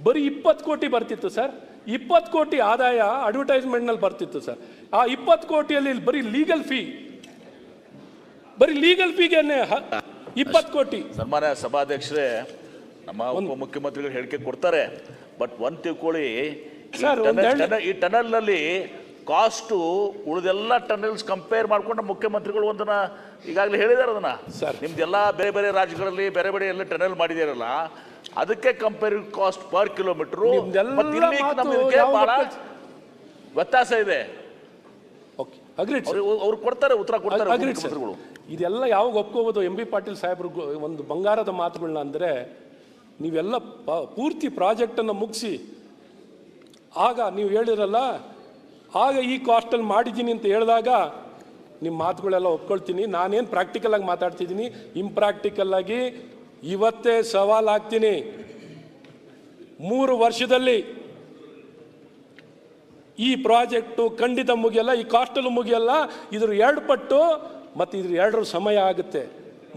ಬರೀ 20 ಕೋಟಿ ಬರ್ತಿತ್ತು ಸರ್. 20 ಕೋಟಿ ಆದಾಯ ಅಡ್ವರ್ಟೈಸ್ಮೆಂಟ್ನಲ್ಲಿ ಬರ್ತಿತ್ತು ಸರ್. ಆ 20 ಕೋಟಿಯಲ್ಲಿ ಬರೀ ಲೀಗಲ್ ಫೀಗೆ 20 ಕೋಟಿ. ಸನ್ಮಾನ್ಯ ಸಭಾಧ್ಯಕ್ಷರೇ, ನಮ್ಮ ಉಪಮುಖ್ಯಮಂತ್ರಿಗಳು ಹೇಳಿಕೆ ಕೊಡ್ತಾರೆ. ಬಟ್ ಒಂದು ತಿಳ್ಕೊಳ್ಳಿ, ಈ ಟನಲ್ನಲ್ಲಿ ಕಾಸ್ಟು ಉಳಿದೆಲ್ಲ ಟನಲ್ಸ್ ಕಂಪೇರ್ ಮಾಡ್ಕೊಂಡು ಮುಖ್ಯಮಂತ್ರಿಗಳು ಒಂದನ್ನ ಈಗಾಗಲೇ ಹೇಳಿದಾರೆ. ಅದನ್ನ ನಿಮ್ದೆಲ್ಲ ಬೇರೆ ಬೇರೆ ರಾಜ್ಯಗಳಲ್ಲಿ ಬೇರೆ ಬೇರೆ ಎಲ್ಲ ಟನಲ್ ಮಾಡಿದಾರಲ್ಲ, ಅದಕ್ಕೆ ಕಂಪೇರ್ ಕಾಸ್ಟ್ ಪರ್ ಕಿಲೋಮೀಟರ್ ಬಹಳ ವ್ಯತ್ಯಾಸ ಇದೆ. ಅವ್ರು ಕೊಡ್ತಾರೆ, ಉತ್ತರ ಕೊಡ್ತಾರೆ. ಇದೆಲ್ಲ ಯಾವಾಗ ಒಪ್ಕೋಬೋದು? ಎಂ ಬಿ ಪಾಟೀಲ್ ಸಾಹೇಬ್ರು ಒಂದು ಬಂಗಾರದ ಮಾತುಗಳನ್ನ ಅಂದರೆ, ನೀವೆಲ್ಲ ಪೂರ್ತಿ ಪ್ರಾಜೆಕ್ಟನ್ನು ಮುಗಿಸಿ ಆಗ ನೀವು ಹೇಳಿರಲ್ಲ, ಆಗ ಈ ಕಾಸ್ಟಲ್ಲಿ ಮಾಡಿದ್ದೀನಿ ಅಂತ ಹೇಳಿದಾಗ ನಿಮ್ಮ ಮಾತುಗಳೆಲ್ಲ ಒಪ್ಕೊಳ್ತೀನಿ. ನಾನೇನು ಪ್ರಾಕ್ಟಿಕಲ್ ಆಗಿ ಮಾತಾಡ್ತಿದ್ದೀನಿ, ಇಂಪ್ರಾಕ್ಟಿಕಲ್ ಆಗಿ ಇವತ್ತೇ ಸವಾಲ್ ಆಗ್ತೀನಿ. 3 ವರ್ಷದಲ್ಲಿ ಈ ಪ್ರಾಜೆಕ್ಟು ಖಂಡಿತ ಮುಗಿಯಲ್ಲ, ಈ ಕಾಸ್ಟಲ್ಲೂ ಮುಗಿಯಲ್ಲ. ಇದ್ರ 2 ಪಟ್ಟು ಮತ್ತು ಇದ್ರ 2 ಸಮಯ ಆಗುತ್ತೆ.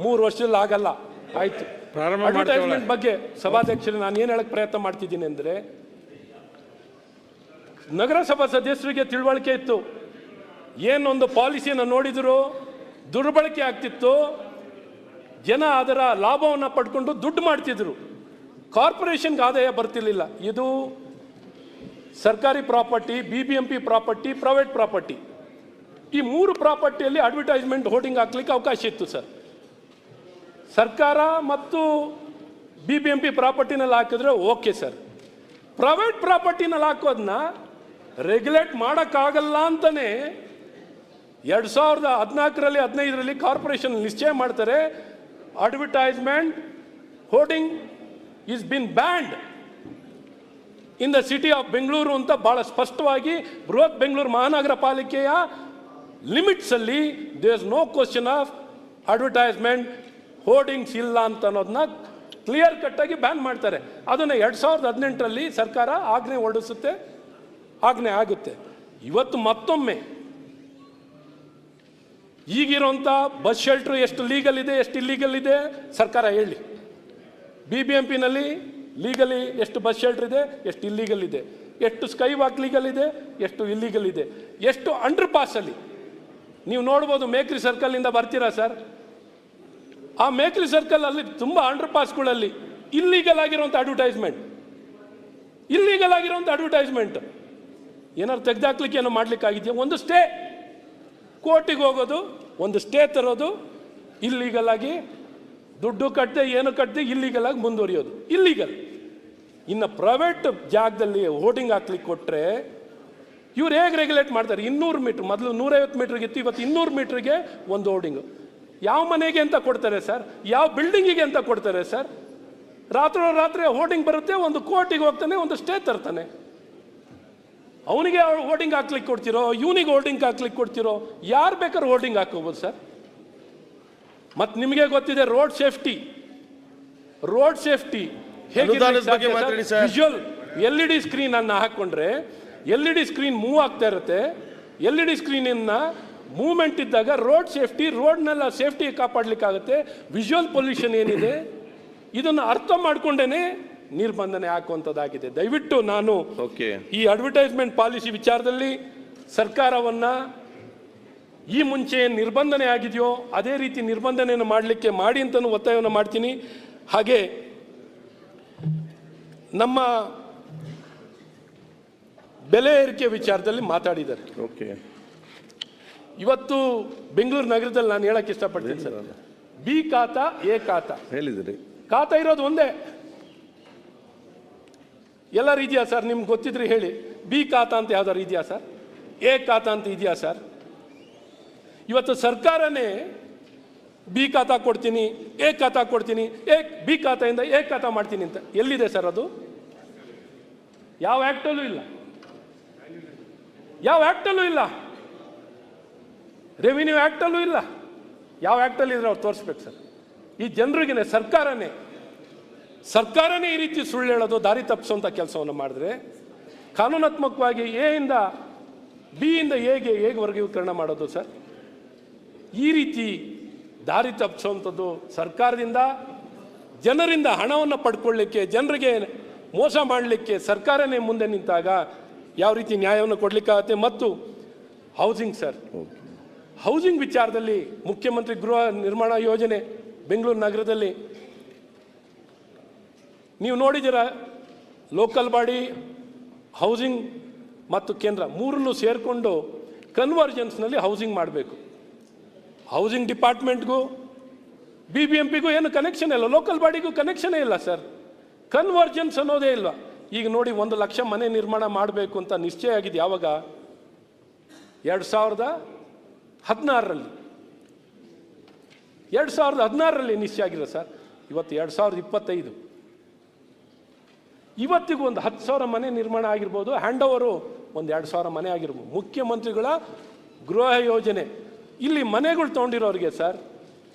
3 ವರ್ಷದಲ್ಲಿ ಆಗಲ್ಲ. ಆಯ್ತು. ಅಡ್ವರ್ಟೈಸ್ಮೆಂಟ್ ಬಗ್ಗೆ ಸಭಾಧ್ಯಕ್ಷರು ನಾನು ಏನು ಹೇಳಕ್ಕೆ ಪ್ರಯತ್ನ ಮಾಡ್ತಿದ್ದೀನಿ ಅಂದರೆ, ನಗರಸಭಾ ಸದಸ್ಯರಿಗೆ ತಿಳುವಳಿಕೆ ಇತ್ತು. ಏನೊಂದು ಪಾಲಿಸಿಯನ್ನು ನೋಡಿದ್ರು ದುರ್ಬಳಕೆ ಆಗ್ತಿತ್ತು, ಜನ ಅದರ ಲಾಭವನ್ನು ಪಡ್ಕೊಂಡು ದುಡ್ಡು ಮಾಡ್ತಿದ್ರು, ಕಾರ್ಪೊರೇಷನ್ಗೆ ಆದಾಯ ಬರ್ತಿರ್ಲಿಲ್ಲ. ಇದು ಸರ್ಕಾರಿ property, BBMP property, private property, ಈ 3 ಪ್ರಾಪರ್ಟಿಯಲ್ಲಿ ಅಡ್ವರ್ಟೈಸ್ಮೆಂಟ್ ಹೋರ್ಡಿಂಗ್ ಹಾಕ್ಲಿಕ್ಕೆ ಅವಕಾಶ ಇತ್ತು ಸರ್. ಸರ್ಕಾರ ಮತ್ತು BBMP ಪ್ರಾಪರ್ಟಿನಲ್ಲಿ ಹಾಕಿದ್ರೆ ಓಕೆ ಸರ್. ಪ್ರೈವೇಟ್ ಪ್ರಾಪರ್ಟಿನಲ್ಲಿ ಹಾಕೋದನ್ನ ರೆಗ್ಯುಲೇಟ್ ಮಾಡೋಕ್ಕಾಗಲ್ಲ ಅಂತಾನೆ 2014ರಲ್ಲಿ 15ರಲ್ಲಿ ಕಾರ್ಪೊರೇಷನ್ ನಿಶ್ಚಯ ಮಾಡ್ತಾರೆ. Advertisement hoarding is been banned in the city of Bengaluru ಅಂತ ಬಹಳ ಸ್ಪಷ್ಟವಾಗಿ ಬೃಹತ್ ಬೆಂಗಳೂರು ಮಹಾನಗರ ಪಾಲಿಕೆಯ ಲಿಮಿಟ್ಸ್ ಅಲ್ಲಿ there is no question of advertisement hoardings ಇಲ್ಲ ಅಂತ ಅನ್ನೋದನ್ನ ಕ್ಲಿಯರ್ ಕಟ್ ಆಗಿ ಬ್ಯಾನ್ ಮಾಡ್ತಾರೆ. ಅದನ್ನು 2018ರಲ್ಲಿ ಸರ್ಕಾರ ಆಜ್ಞೆ ಹೊರಡಿಸುತ್ತೆ, ಆಜ್ಞೆ ಆಗುತ್ತೆ. ಇವತ್ತು ಮತ್ತೊಮ್ಮೆ ಈಗಿರುವಂಥ ಬಸ್ ಶೆಲ್ಟರ್ ಎಷ್ಟು ಲೀಗಲ್ ಇದೆ, ಎಷ್ಟು ಇಲ್ಲೀಗಲ್ ಇದೆ ಸರ್ಕಾರ ಹೇಳಿ. BBMPನಲ್ಲಿ ಲೀಗಲಿ ಎಷ್ಟು ಬಸ್ ಶೆಲ್ಟರ್ ಇದೆ, ಎಷ್ಟು ಇಲ್ಲೀಗಲ್ ಇದೆ, ಎಷ್ಟು ಸ್ಕೈ ವಾಕ್ ಲೀಗಲ್ ಇದೆ, ಎಷ್ಟು ಇಲ್ಲೀಗಲ್ ಇದೆ, ಎಷ್ಟು ಅಂಡರ್ ಪಾಸಲ್ಲಿ ನೀವು ನೋಡ್ಬೋದು. ಮೇಕ್ರಿ ಸರ್ಕಲ್ನಿಂದ ಬರ್ತೀರಾ ಸರ್, ಆ ಮೇಕ್ರಿ ಸರ್ಕಲ್ ಅಲ್ಲಿ ತುಂಬ ಅಂಡರ್ ಪಾಸ್ಗಳಲ್ಲಿ ಇಲ್ಲೀಗಲ್ ಆಗಿರುವಂಥ ಅಡ್ವರ್ಟೈಸ್ಮೆಂಟ್ ಏನಾದ್ರು ತೆಗೆದಾಕ್ಲಿಕ್ಕೆ ಏನೋ ಮಾಡ್ಲಿಕ್ಕಾಗಿದೆಯಾ? ಒಂದು ಸ್ಟೇ ಕೋರ್ಟಿಗೆ ಹೋಗೋದು, ಒಂದು ಸ್ಟೇ ತರೋದು, ಇಲ್ಲೀಗಲ್ ಆಗಿ ದುಡ್ಡು ಕಟ್ಟದೆ ಏನು ಕಟ್ಟದೆ ಇಲ್ಲೀಗಲ್ ಆಗಿ ಮುಂದುವರಿಯೋದು, ಇಲ್ಲೀಗಲ್. ಇನ್ನು ಪ್ರೈವೇಟ್ ಜಾಗದಲ್ಲಿ ಹೋರ್ಡಿಂಗ್ ಹಾಕ್ಲಿಕ್ಕೆ ಕೊಟ್ಟರೆ ಇವ್ರು ಹೇಗೆ ರೆಗ್ಯುಲೇಟ್ ಮಾಡ್ತಾರೆ? 200 ಮೀಟ್ರ್, ಮೊದಲು 150 ಮೀಟ್ರಿಗಿತ್ತು, ಇವತ್ತು 200 ಮೀಟ್ರಿಗೆ ಒಂದು ಹೋರ್ಡಿಂಗು. ಯಾವ ಮನೆಗೆ ಅಂತ ಕೊಡ್ತಾರೆ ಸರ್? ಯಾವ ಬಿಲ್ಡಿಂಗಿಗೆ ಅಂತ ಕೊಡ್ತಾರೆ ಸರ್? ರಾತ್ರಿ ಹೋರ್ಡಿಂಗ್ ಬರುತ್ತೆ, ಒಂದು ಕೋರ್ಟಿಗೆ ಹೋಗ್ತಾನೆ, ಒಂದು ಸ್ಟೇ ತರ್ತಾನೆ. ಅವನಿಗೆ ಹೋರ್ಡಿಂಗ್ ಹಾಕ್ಲಿಕ್ಕೆ ಕೊಡ್ತಿರೋ, ಇವನಿಗೆ ಹೋರ್ಡಿಂಗ್ ಹಾಕ್ಲಿಕ್ಕೆ ಕೊಡ್ತಿರೋ? ಯಾರು ಬೇಕಾದ್ರೂ ಹೋರ್ಡಿಂಗ್ ಹಾಕೋಬೋದು ಸರ್. ಮತ್ತು ನಿಮಗೆ ಗೊತ್ತಿದೆ road safety visual LED screen ಅನ್ನು ಹಾಕೊಂಡ್ರೆ LED ಸ್ಕ್ರೀನ್ ಮೂವ್ ಆಗ್ತಾ ಇರುತ್ತೆ. LED ಸ್ಕ್ರೀನಿಂದ ಮೂವ್ಮೆಂಟ್ ಇದ್ದಾಗ ರೋಡ್ ಸೇಫ್ಟಿ, ರೋಡ್ನೆಲ್ಲ ಸೇಫ್ಟಿ ಕಾಪಾಡಲಿಕ್ಕಾಗುತ್ತೆ. ವಿಜುವಲ್ ಪೊಲ್ಯೂಷನ್ ಏನಿದೆ ಇದನ್ನು ಅರ್ಥ ಮಾಡ್ಕೊಂಡೇನೆ ನಿರ್ಬಂಧನೆ ಹಾಕುವಂಥದ್ದಾಗಿದೆ. ದಯವಿಟ್ಟು ನಾನು ಈ ಅಡ್ವರ್ಟೈಸ್ಮೆಂಟ್ ಪಾಲಿಸಿ ವಿಚಾರದಲ್ಲಿ ಸರ್ಕಾರವನ್ನು ಈ ಮುಂಚೆ ನಿರ್ಬಂಧನೆ ಆಗಿದೆಯೋ ಅದೇ ರೀತಿ ನಿರ್ಬಂಧನೆಯನ್ನು ಮಾಡಲಿಕ್ಕೆ ಮಾಡಿ ಅಂತಲೂ ಒತ್ತಾಯವನ್ನು ಮಾಡ್ತೀನಿ. ಹಾಗೆ ನಮ್ಮ ಬೆಲೆ ಏರಿಕೆ ವಿಚಾರದಲ್ಲಿ ಮಾತಾಡಿದ್ದಾರೆ. ಓಕೆ, ಇವತ್ತು ಬೆಂಗಳೂರು ನಗರದಲ್ಲಿ ನಾನು ಹೇಳಕ್ಕೆ ಇಷ್ಟಪಡ್ತೀನಿ ಸರ್, ಬಿ ಖಾತಾ ಎ ಖಾತಾ ಹೇಳಿದಿರಿ. ಖಾತಾ ಇರೋದು ಒಂದೇ. ಎಲ್ಲರೂ ಇದೆಯಾ ಸರ್? ನಿಮ್ಗೆ ಗೊತ್ತಿದ್ರೆ ಹೇಳಿ. ಬಿ ಖಾತಾ ಅಂತ ಯಾವ್ದಾರು ಇದೆಯಾ ಸರ್? ಎ ಖಾತಾ ಅಂತ ಇದೆಯಾ ಸರ್? ಇವತ್ತು ಸರ್ಕಾರನೇ ಬಿ ಖಾತಾ ಕೊಡ್ತೀನಿ, ಎ ಖಾತಾ ಕೊಡ್ತೀನಿ, ಬಿ ಖಾತೆಯಿಂದ ಎ ಖಾತಾ ಮಾಡ್ತೀನಿ ಅಂತ ಎಲ್ಲಿದೆ ಸರ್ ಅದು? ಯಾವ ಆ್ಯಕ್ಟಲ್ಲೂ ಇಲ್ಲ, ಯಾವ ಆ್ಯಕ್ಟಲ್ಲೂ ಇಲ್ಲ, ರೆವಿನ್ಯೂ ಆ್ಯಕ್ಟಲ್ಲೂ ಇಲ್ಲ. ಯಾವ ಆ್ಯಕ್ಟಲ್ಲಿ ಇದ್ರೆ ಅವ್ರು ತೋರಿಸ್ಬೇಕು ಸರ್. ಈ ಜನರಿಗೇನೆ ಸರ್ಕಾರನೇ ಈ ರೀತಿ ಸುಳ್ಳು ಹೇಳೋದು, ದಾರಿ ತಪ್ಪಿಸುವಂಥ ಕೆಲಸವನ್ನು ಮಾಡಿದ್ರೆ ಕಾನೂನಾತ್ಮಕವಾಗಿ ಎ ಇಂದ ಬಿ ಇಂದ ಎಗೆ ವರ್ಗೀಕರಣ ಮಾಡೋದು ಸರ್. ಈ ರೀತಿ ದಾರಿ ತಪ್ಪಿಸುವಂಥದ್ದು ಸರ್ಕಾರದಿಂದ, ಜನರಿಂದ ಹಣವನ್ನು ಪಡ್ಕೊಳ್ಳಿಕ್ಕೆ, ಜನರಿಗೆ ಮೋಸ ಮಾಡಲಿಕ್ಕೆ ಸರ್ಕಾರನೇ ಮುಂದೆ ನಿಂತಾಗ ಯಾವ ರೀತಿ ನ್ಯಾಯವನ್ನು ಕೊಡಲಿಕ್ಕಾಗತ್ತೆ? ಮತ್ತು ಹೌಸಿಂಗ್ ಸರ್, ಹೌಸಿಂಗ್ ವಿಚಾರದಲ್ಲಿ ಮುಖ್ಯಮಂತ್ರಿ ಗೃಹ ನಿರ್ಮಾಣ ಯೋಜನೆ ಬೆಂಗಳೂರು ನಗರದಲ್ಲಿ ನೀವು ನೋಡಿದ್ದೀರ. ಲೋಕಲ್ ಬಾಡಿ, ಹೌಸಿಂಗ್ ಮತ್ತು ಕೇಂದ್ರ ಮೂರನ್ನು ಸೇರಿಕೊಂಡು ಕನ್ವರ್ಜೆನ್ಸ್ನಲ್ಲಿ ಹೌಸಿಂಗ್ ಮಾಡಬೇಕು. ಹೌಸಿಂಗ್ ಡಿಪಾರ್ಟ್ಮೆಂಟ್ಗೂ BBMPಗೂ ಏನು ಕನೆಕ್ಷನ್ ಇಲ್ಲ, ಲೋಕಲ್ ಬಾಡಿಗೂ ಕನೆಕ್ಷನೇ ಇಲ್ಲ ಸರ್. ಕನ್ವರ್ಜೆನ್ಸ್ ಅನ್ನೋದೇ ಇಲ್ಲ. ಈಗ ನೋಡಿ, 1 ಲಕ್ಷ ಮನೆ ನಿರ್ಮಾಣ ಮಾಡಬೇಕು ಅಂತ ನಿಶ್ಚಯ ಆಗಿದೆ. ಯಾವಾಗ? 2016ರಲ್ಲಿ 2016ರಲ್ಲಿ ನಿಶ್ಚಯ ಆಗಿದೆ ಸರ್. ಇವತ್ತು 2025. ಇವತ್ತಿಗೂ ಒಂದು 10,000 ಮನೆ ನಿರ್ಮಾಣ ಆಗಿರ್ಬೋದು, ಹ್ಯಾಂಡ್ ಓವರು ಒಂದು 2,000 ಮನೆ ಆಗಿರ್ಬೋದು. ಮುಖ್ಯಮಂತ್ರಿಗಳ ಗೃಹ ಯೋಜನೆ. ಇಲ್ಲಿ ಮನೆಗಳು ತೊಗೊಂಡಿರೋರಿಗೆ ಸರ್,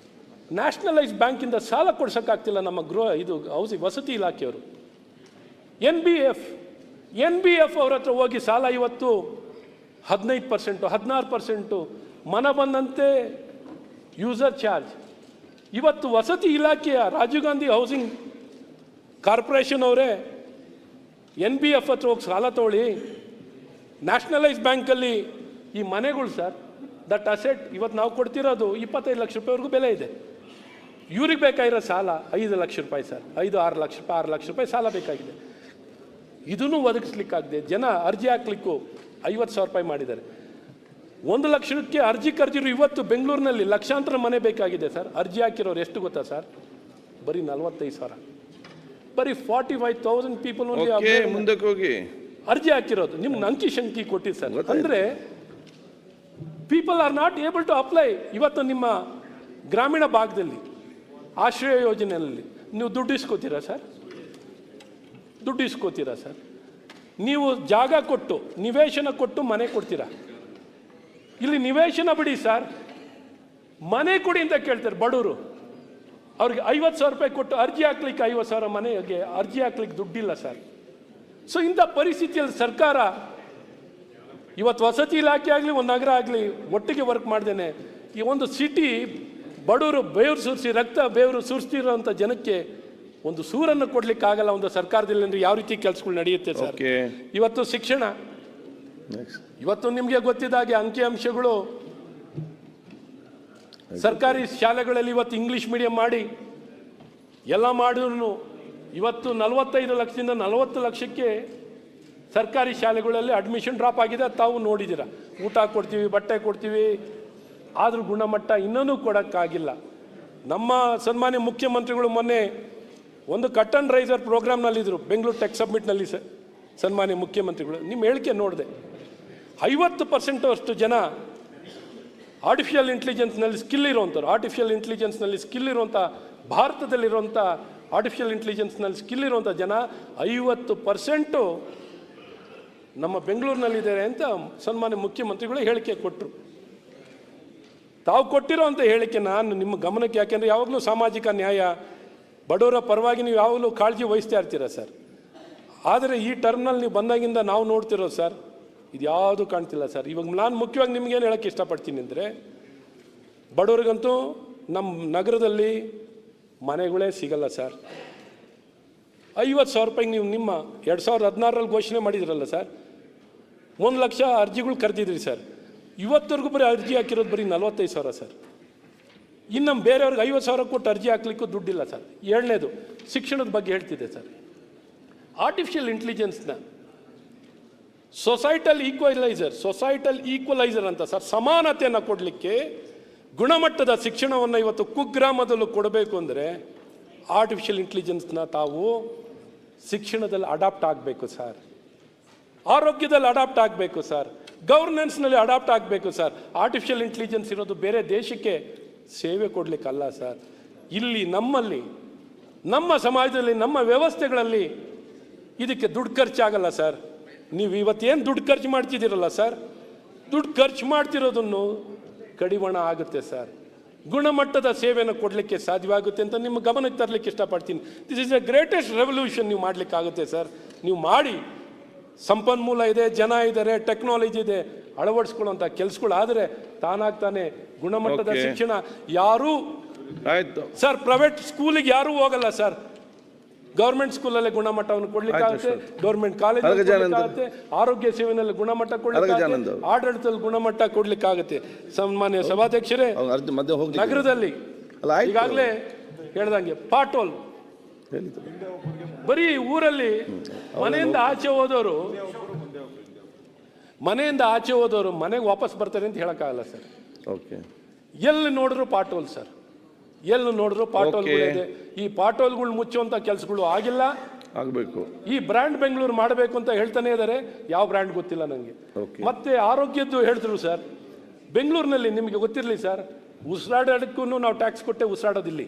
ನ್ಯಾಷನಲೈಸ್ ಬ್ಯಾಂಕಿಂದ ಸಾಲ ಕೊಡ್ಸೋಕ್ಕಾಗ್ತಿಲ್ಲ ನಮ್ಮ ಹೌಸಿಂಗ್ ವಸತಿ ಇಲಾಖೆಯವರು. NBF ಅವ್ರ ಹತ್ರ ಹೋಗಿ ಸಾಲ ಇವತ್ತು 15%, 16%, ಮನ ಬಂದಂತೆ ಯೂಸರ್ ಚಾರ್ಜ್. ಇವತ್ತು ವಸತಿ ಇಲಾಖೆಯ ರಾಜೀವ್ ಗಾಂಧಿ ಹೌಸಿಂಗ್ ಕಾರ್ಪೊರೇಷನ್ ಅವರೇ NBF ಹತ್ರ ಹೋಗಿ ಸಾಲ ತಗೊಳ್ಳಿ. ನ್ಯಾಷನಲೈಸ್ ಬ್ಯಾಂಕಲ್ಲಿ ಈ ಮನೆಗಳು ಸರ್, ದಟ್ ಅಸೆಟ್ ಇವತ್ತು ನಾವು ಕೊಡ್ತಿರೋದು 25 ಲಕ್ಷ ರೂಪಾಯಿವರೆಗೂ ಬೆಲೆ ಇದೆ. ಇವ್ರಿಗೆ ಬೇಕಾಗಿರೋ ಸಾಲ 5 ಲಕ್ಷ ರೂಪಾಯಿ ಸರ್, 5-6 ಲಕ್ಷ ರೂಪಾಯಿ, 6 ಲಕ್ಷ ರೂಪಾಯಿ ಸಾಲ ಬೇಕಾಗಿದೆ. ಇದನ್ನು ಒದಗಿಸ್ಲಿಕ್ಕಾಗದೆ ಜನ ಅರ್ಜಿ ಹಾಕ್ಲಿಕ್ಕೂ 50,000 ರೂಪಾಯಿ ಮಾಡಿದ್ದಾರೆ. 1 ಲಕ್ಷಕ್ಕೆ ಅರ್ಜಿ ಕರೆದಿರು. ಇವತ್ತು ಬೆಂಗಳೂರಿನಲ್ಲಿ ಲಕ್ಷಾಂತರ ಮನೆ ಬೇಕಾಗಿದೆ ಸರ್. ಅರ್ಜಿ ಹಾಕಿರೋರು ಎಷ್ಟು ಗೊತ್ತಾ ಸರ್? ಬರೀ 45,000. ಬರೀ 45,000 ಪೀಪಲ್ ಮುಂದಕ್ಕೆ ಹೋಗಿ ಅರ್ಜಿ ಹಾಕಿರೋದು. ನಿಮ್ಗೆ ಅಂಕಿ ಶಂಕಿ ಕೊಟ್ಟಿದ್ದು ಸರ್. ಅಂದರೆ people are not able to apply. ಇವತ್ತು ನಿಮ್ಮ ಗ್ರಾಮೀಣ ಭಾಗದಲ್ಲಿ ಆಶ್ರಯ ಯೋಜನೆಯಲ್ಲಿ ನೀವು ದುಡ್ಡು ಇಸ್ಕೋತೀರಾ ಸರ್? ದುಡ್ಡು ಇಸ್ಕೋತೀರಾ ಸರ್? ನೀವು ಜಾಗ ಕೊಟ್ಟು, ನಿವೇಶನ ಕೊಟ್ಟು ಮನೆ ಕೊಡ್ತೀರಾ? ಇಲ್ಲಿ ನಿವೇಶನ ಬಿಡಿ ಸರ್, ಮನೆ ಕೊಡಿ ಅಂತ ಕೇಳ್ತಾರೆ ಬಡವರು. ಅವ್ರಿಗೆ 50,000 ರೂಪಾಯಿ ಕೊಟ್ಟು ಅರ್ಜಿ ಹಾಕ್ಲಿಕ್ಕೆ 50,000 ಮನೆಗೆ ಅರ್ಜಿ ಹಾಕ್ಲಿಕ್ಕೆ ದುಡ್ಡಿಲ್ಲ ಸರ್. ಸೊ ಇಂಥ ಪರಿಸ್ಥಿತಿಯಲ್ಲಿ ಸರ್ಕಾರ ಇವತ್ತು ವಸತಿ ಇಲಾಖೆ ಆಗಲಿ, ಒಂದು ನಗರ ಆಗಲಿ, ಒಟ್ಟಿಗೆ ವರ್ಕ್ ಮಾಡ್ದೇನೆ ಈ ಒಂದು ಸಿಟಿ ಬಡವರು ಬೇವರು ಸುರಿಸಿ, ಬೇವರು ಸುರಿಸ್ತಿರೋಂಥ ಜನಕ್ಕೆ ಒಂದು ಸೂರನ್ನು ಕೊಡ್ಲಿಕ್ಕೆ ಆಗಲ್ಲ ಒಂದು ಸರ್ಕಾರದಲ್ಲಿ. ಅಂದರೆ ಯಾವ ರೀತಿ ಕೆಲಸಗಳು ನಡೆಯುತ್ತೆ ಸರ್? ಇವತ್ತು ಶಿಕ್ಷಣ, ಇವತ್ತು ನಿಮಗೆ ಗೊತ್ತಿದ್ದ ಹಾಗೆ ಅಂಕಿಅಂಶಗಳು ಸರ್ಕಾರಿ ಶಾಲೆಗಳಲ್ಲಿ ಇವತ್ತು ಇಂಗ್ಲಿಷ್ ಮೀಡಿಯಂ ಮಾಡಿ ಎಲ್ಲ ಮಾಡಿದ್ರು ಇವತ್ತು 45 ಲಕ್ಷದಿಂದ 40 ಲಕ್ಷಕ್ಕೆ ಸರ್ಕಾರಿ ಶಾಲೆಗಳಲ್ಲಿ ಅಡ್ಮಿಷನ್ ಡ್ರಾಪ್ ಆಗಿದೆ. ತಾವು ನೋಡಿದ್ದೀರ. ಊಟ ಕೊಡ್ತೀವಿ, ಬಟ್ಟೆ ಕೊಡ್ತೀವಿ, ಆದರೂ ಗುಣಮಟ್ಟ ಇನ್ನೂ ಕೊಡೋಕ್ಕಾಗಿಲ್ಲ. ನಮ್ಮ ಸನ್ಮಾನ್ಯ ಮುಖ್ಯಮಂತ್ರಿಗಳು ಮೊನ್ನೆ ಒಂದು ಕಟ್ ಆ್ಯಂಡ್ ರೈಸರ್ ಪ್ರೋಗ್ರಾಮ್ನಲ್ಲಿದ್ದರು ಬೆಂಗಳೂರು ಟೆಕ್ ಸಬ್ಮಿಟ್ನಲ್ಲಿ. ಸನ್ಮಾನ್ಯ ಮುಖ್ಯಮಂತ್ರಿಗಳು ನಿಮ್ಮ ಹೇಳಿಕೆ ನೋಡಿದೆ. 50% ಅಷ್ಟು ಜನ ಆರ್ಟಿಫಿಷಿಯಲ್ ಇಂಟೆಲಿಜೆನ್ಸ್ನಲ್ಲಿ ಸ್ಕಿಲ್ ಇರುವಂಥ ಭಾರತದಲ್ಲಿರುವಂಥ ಆರ್ಟಿಫಿಷಿಯಲ್ ಇಂಟೆಲಿಜೆನ್ಸ್ನಲ್ಲಿ ಸ್ಕಿಲ್ ಇರುವಂಥ ಜನ 50% ನಮ್ಮ ಬೆಂಗಳೂರಿನಲ್ಲಿದ್ದಾರೆ ಅಂತ ಸನ್ಮಾನ್ಯ ಮುಖ್ಯಮಂತ್ರಿಗಳು ಹೇಳಿಕೆ ಕೊಟ್ಟರು. ತಾವು ಕೊಟ್ಟಿರೋ ಅಂಥ ಹೇಳಿಕೆ ನಾನು ನಿಮ್ಮ ಗಮನಕ್ಕೆ, ಯಾಕೆಂದರೆ ಯಾವಾಗಲೂ ಸಾಮಾಜಿಕ ನ್ಯಾಯ, ಬಡವರ ಪರವಾಗಿ ನೀವು ಯಾವಾಗಲೂ ಕಾಳಜಿ ವಹಿಸ್ತಾ ಇರ್ತೀರ ಸರ್. ಆದರೆ ಈ ಟರ್ಮ್ನಲ್ಲಿ ನೀವು ಬಂದಾಗಿಂದ ನಾವು ನೋಡ್ತಿರೋದು ಸರ್, ಇದು ಯಾವುದು ಕಾಣ್ತಿಲ್ಲ ಸರ್. ಇವಾಗ ನಾನು ಮುಖ್ಯವಾಗಿ ನಿಮಗೇನು ಹೇಳೋಕ್ಕೆ ಇಷ್ಟಪಡ್ತೀನಿ ಅಂದರೆ, ಬಡವರಿಗಂತೂ ನಮ್ಮ ನಗರದಲ್ಲಿ ಮನೆಗಳೇ ಸಿಗಲ್ಲ ಸರ್. 50,000 ರೂಪಾಯಿಗೆ ನೀವು ನಿಮ್ಮ 2016ರಲ್ಲಿ ಘೋಷಣೆ ಮಾಡಿದ್ರಲ್ಲ ಸರ್, 1 ಲಕ್ಷ ಅರ್ಜಿಗಳು ಕರೆದಿದ್ರಿ ಸರ್. ಇವತ್ತರೆಗೂ ಬರೀ ಅರ್ಜಿ ಹಾಕಿರೋದು ಬರೀ 45,000 ಸರ್. ಇನ್ನು ಬೇರೆಯವ್ರಿಗೆ 50,000 ಕೊಟ್ಟು ಅರ್ಜಿ ಹಾಕ್ಲಿಕ್ಕೂ ದುಡ್ಡಿಲ್ಲ ಸರ್. 7ನೇದು ಶಿಕ್ಷಣದ ಬಗ್ಗೆ ಹೇಳ್ತಿದ್ದೆ ಸರ್. ಆರ್ಟಿಫಿಷಿಯಲ್ ಇಂಟೆಲಿಜೆನ್ಸ್ನ ಸೊಸೈಟಲ್ ಈಕ್ವಲೈಸರ್ ಅಂತ ಸರ್, ಸಮಾನತೆಯನ್ನು ಕೊಡಲಿಕ್ಕೆ ಗುಣಮಟ್ಟದ ಶಿಕ್ಷಣವನ್ನು ಇವತ್ತು ಕುಗ್ರಾಮದಲ್ಲೂ ಕೊಡಬೇಕು ಅಂದರೆ ಆರ್ಟಿಫಿಷಿಯಲ್ ಇಂಟೆಲಿಜೆನ್ಸ್ನ ತಾವು ಶಿಕ್ಷಣದಲ್ಲಿ ಅಡಾಪ್ಟ್ ಆಗಬೇಕು ಸರ್, ಆರೋಗ್ಯದಲ್ಲಿ ಅಡಾಪ್ಟ್ ಆಗಬೇಕು ಸರ್, ಗವರ್ನೆನ್ಸ್ನಲ್ಲಿ ಅಡಾಪ್ಟ್ ಆಗಬೇಕು ಸರ್. ಆರ್ಟಿಫಿಷಿಯಲ್ ಇಂಟೆಲಿಜೆನ್ಸ್ ಇರೋದು ಬೇರೆ ದೇಶಕ್ಕೆ ಸೇವೆ ಕೊಡಲಿಕ್ಕಲ್ಲ ಸರ್, ಇಲ್ಲಿ ನಮ್ಮಲ್ಲಿ, ನಮ್ಮ ಸಮಾಜದಲ್ಲಿ, ನಮ್ಮ ವ್ಯವಸ್ಥೆಗಳಲ್ಲಿ ಇದಕ್ಕೆ ದುಡ್ಡು ಖರ್ಚಾಗಲ್ಲ ಸರ್. ನೀವು ಇವತ್ತೇನು ದುಡ್ಡು ಖರ್ಚು ಮಾಡ್ತಿದ್ದೀರಲ್ಲ ಸರ್, ದುಡ್ಡು ಖರ್ಚು ಮಾಡ್ತಿರೋದನ್ನು ಕಡಿವಾಣ ಆಗುತ್ತೆ ಸರ್. ಗುಣಮಟ್ಟದ ಸೇವೆಯನ್ನು ಕೊಡಲಿಕ್ಕೆ ಸಾಧ್ಯವಾಗುತ್ತೆ ಅಂತ ನಿಮ್ಮ ಗಮನಕ್ಕೆ ತರಲಿಕ್ಕೆ ಇಷ್ಟಪಡ್ತೀನಿ. This is the greatest revolution ನೀವು ಮಾಡಲಿಕ್ಕಾಗುತ್ತೆ ಸರ್. ನೀವು ಮಾಡಿ, ಸಂಪನ್ಮೂಲ ಇದೆ, ಜನ ಇದ್ದಾರೆ, ಟೆಕ್ನಾಲಜಿ ಇದೆ, ಅಳವಡಿಸ್ಕೊಳ್ಳುವಂಥ ಕೆಲಸಗಳು ಆದರೆ ತಾನಾಗ್ತಾನೆ ಗುಣಮಟ್ಟದ ಶಿಕ್ಷಣ ಯಾರೂ ಆಯ್ತು ಸರ್. ಪ್ರೈವೇಟ್ ಸ್ಕೂಲಿಗೆ ಯಾರೂ ಹೋಗಲ್ಲ ಸರ್, ಗೌರ್ಮೆಂಟ್ ಸ್ಕೂಲಲ್ಲೇ ಗುಣಮಟ್ಟವನ್ನು ಕೊಡ್ಲಿಕ್ಕಾಗುತ್ತೆ, ಗೌರ್ಮೆಂಟ್ ಕಾಲೇಜ್ ಕೊಡ್ಲಿಕ್ಕಾಗುತ್ತೆ, ಆರೋಗ್ಯ ಸೇವೆಯಲ್ಲಿ ಗುಣಮಟ್ಟ ಕೊಡ್ಲಿಕ್ಕಾಗುತ್ತೆ, ಆಡಳಿತದಲ್ಲಿ ಗುಣಮಟ್ಟ ಕೊಡ್ಲಿಕ್ಕಾಗುತ್ತೆ. ಸನ್ಮಾನ್ಯ ಸಭಾಧ್ಯಕ್ಷರೇ, ನಗರದಲ್ಲಿ ಈಗಾಗಲೇ ಹೇಳ್ದಂಗೆ ಪಾಟೋಲ್ ಬರೀ ಊರಲ್ಲಿ ಮನೆಯಿಂದ ಆಚೆ ಹೋದವರು ಮನೆಗೆ ವಾಪಸ್ ಬರ್ತಾರೆ ಅಂತ ಹೇಳಕ್ಕಾಗಲ್ಲ ಸರ್. ಎಲ್ಲಿ ನೋಡಿದ್ರು ಪಾಟೋಲ್ ಸರ್, ಎಲ್ಲಿ ನೋಡಿದ್ರು ಪಾಟೋಲ್ಗಳಿದೆ. ಈ ಪಾಟೋಲ್ಗಳು ಮುಚ್ಚುವಂತ ಕೆಲಸಗಳು ಆಗಿಲ್ಲ, ಆಗಬೇಕು. ಈ ಬ್ರ್ಯಾಂಡ್ ಬೆಂಗಳೂರು ಮಾಡಬೇಕು ಅಂತ ಹೇಳ್ತಾನೆ ಇದ್ದಾರೆ, ಯಾವ ಬ್ರ್ಯಾಂಡ್ ಗೊತ್ತಿಲ್ಲ ನನಗೆ. ಮತ್ತೆ ಆರೋಗ್ಯದ್ದು ಹೇಳಿದ್ರು ಸರ್, ಬೆಂಗಳೂರಿನಲ್ಲಿ ನಿಮಗೆ ಗೊತ್ತಿರಲಿ ಸರ್, ಉಸಿರಾಡೋದಕ್ಕೂ ನಾವು ಟ್ಯಾಕ್ಸ್ ಕೊಟ್ಟೆ ಉಸಿರಾಡೋದಿಲ್ಲಿ,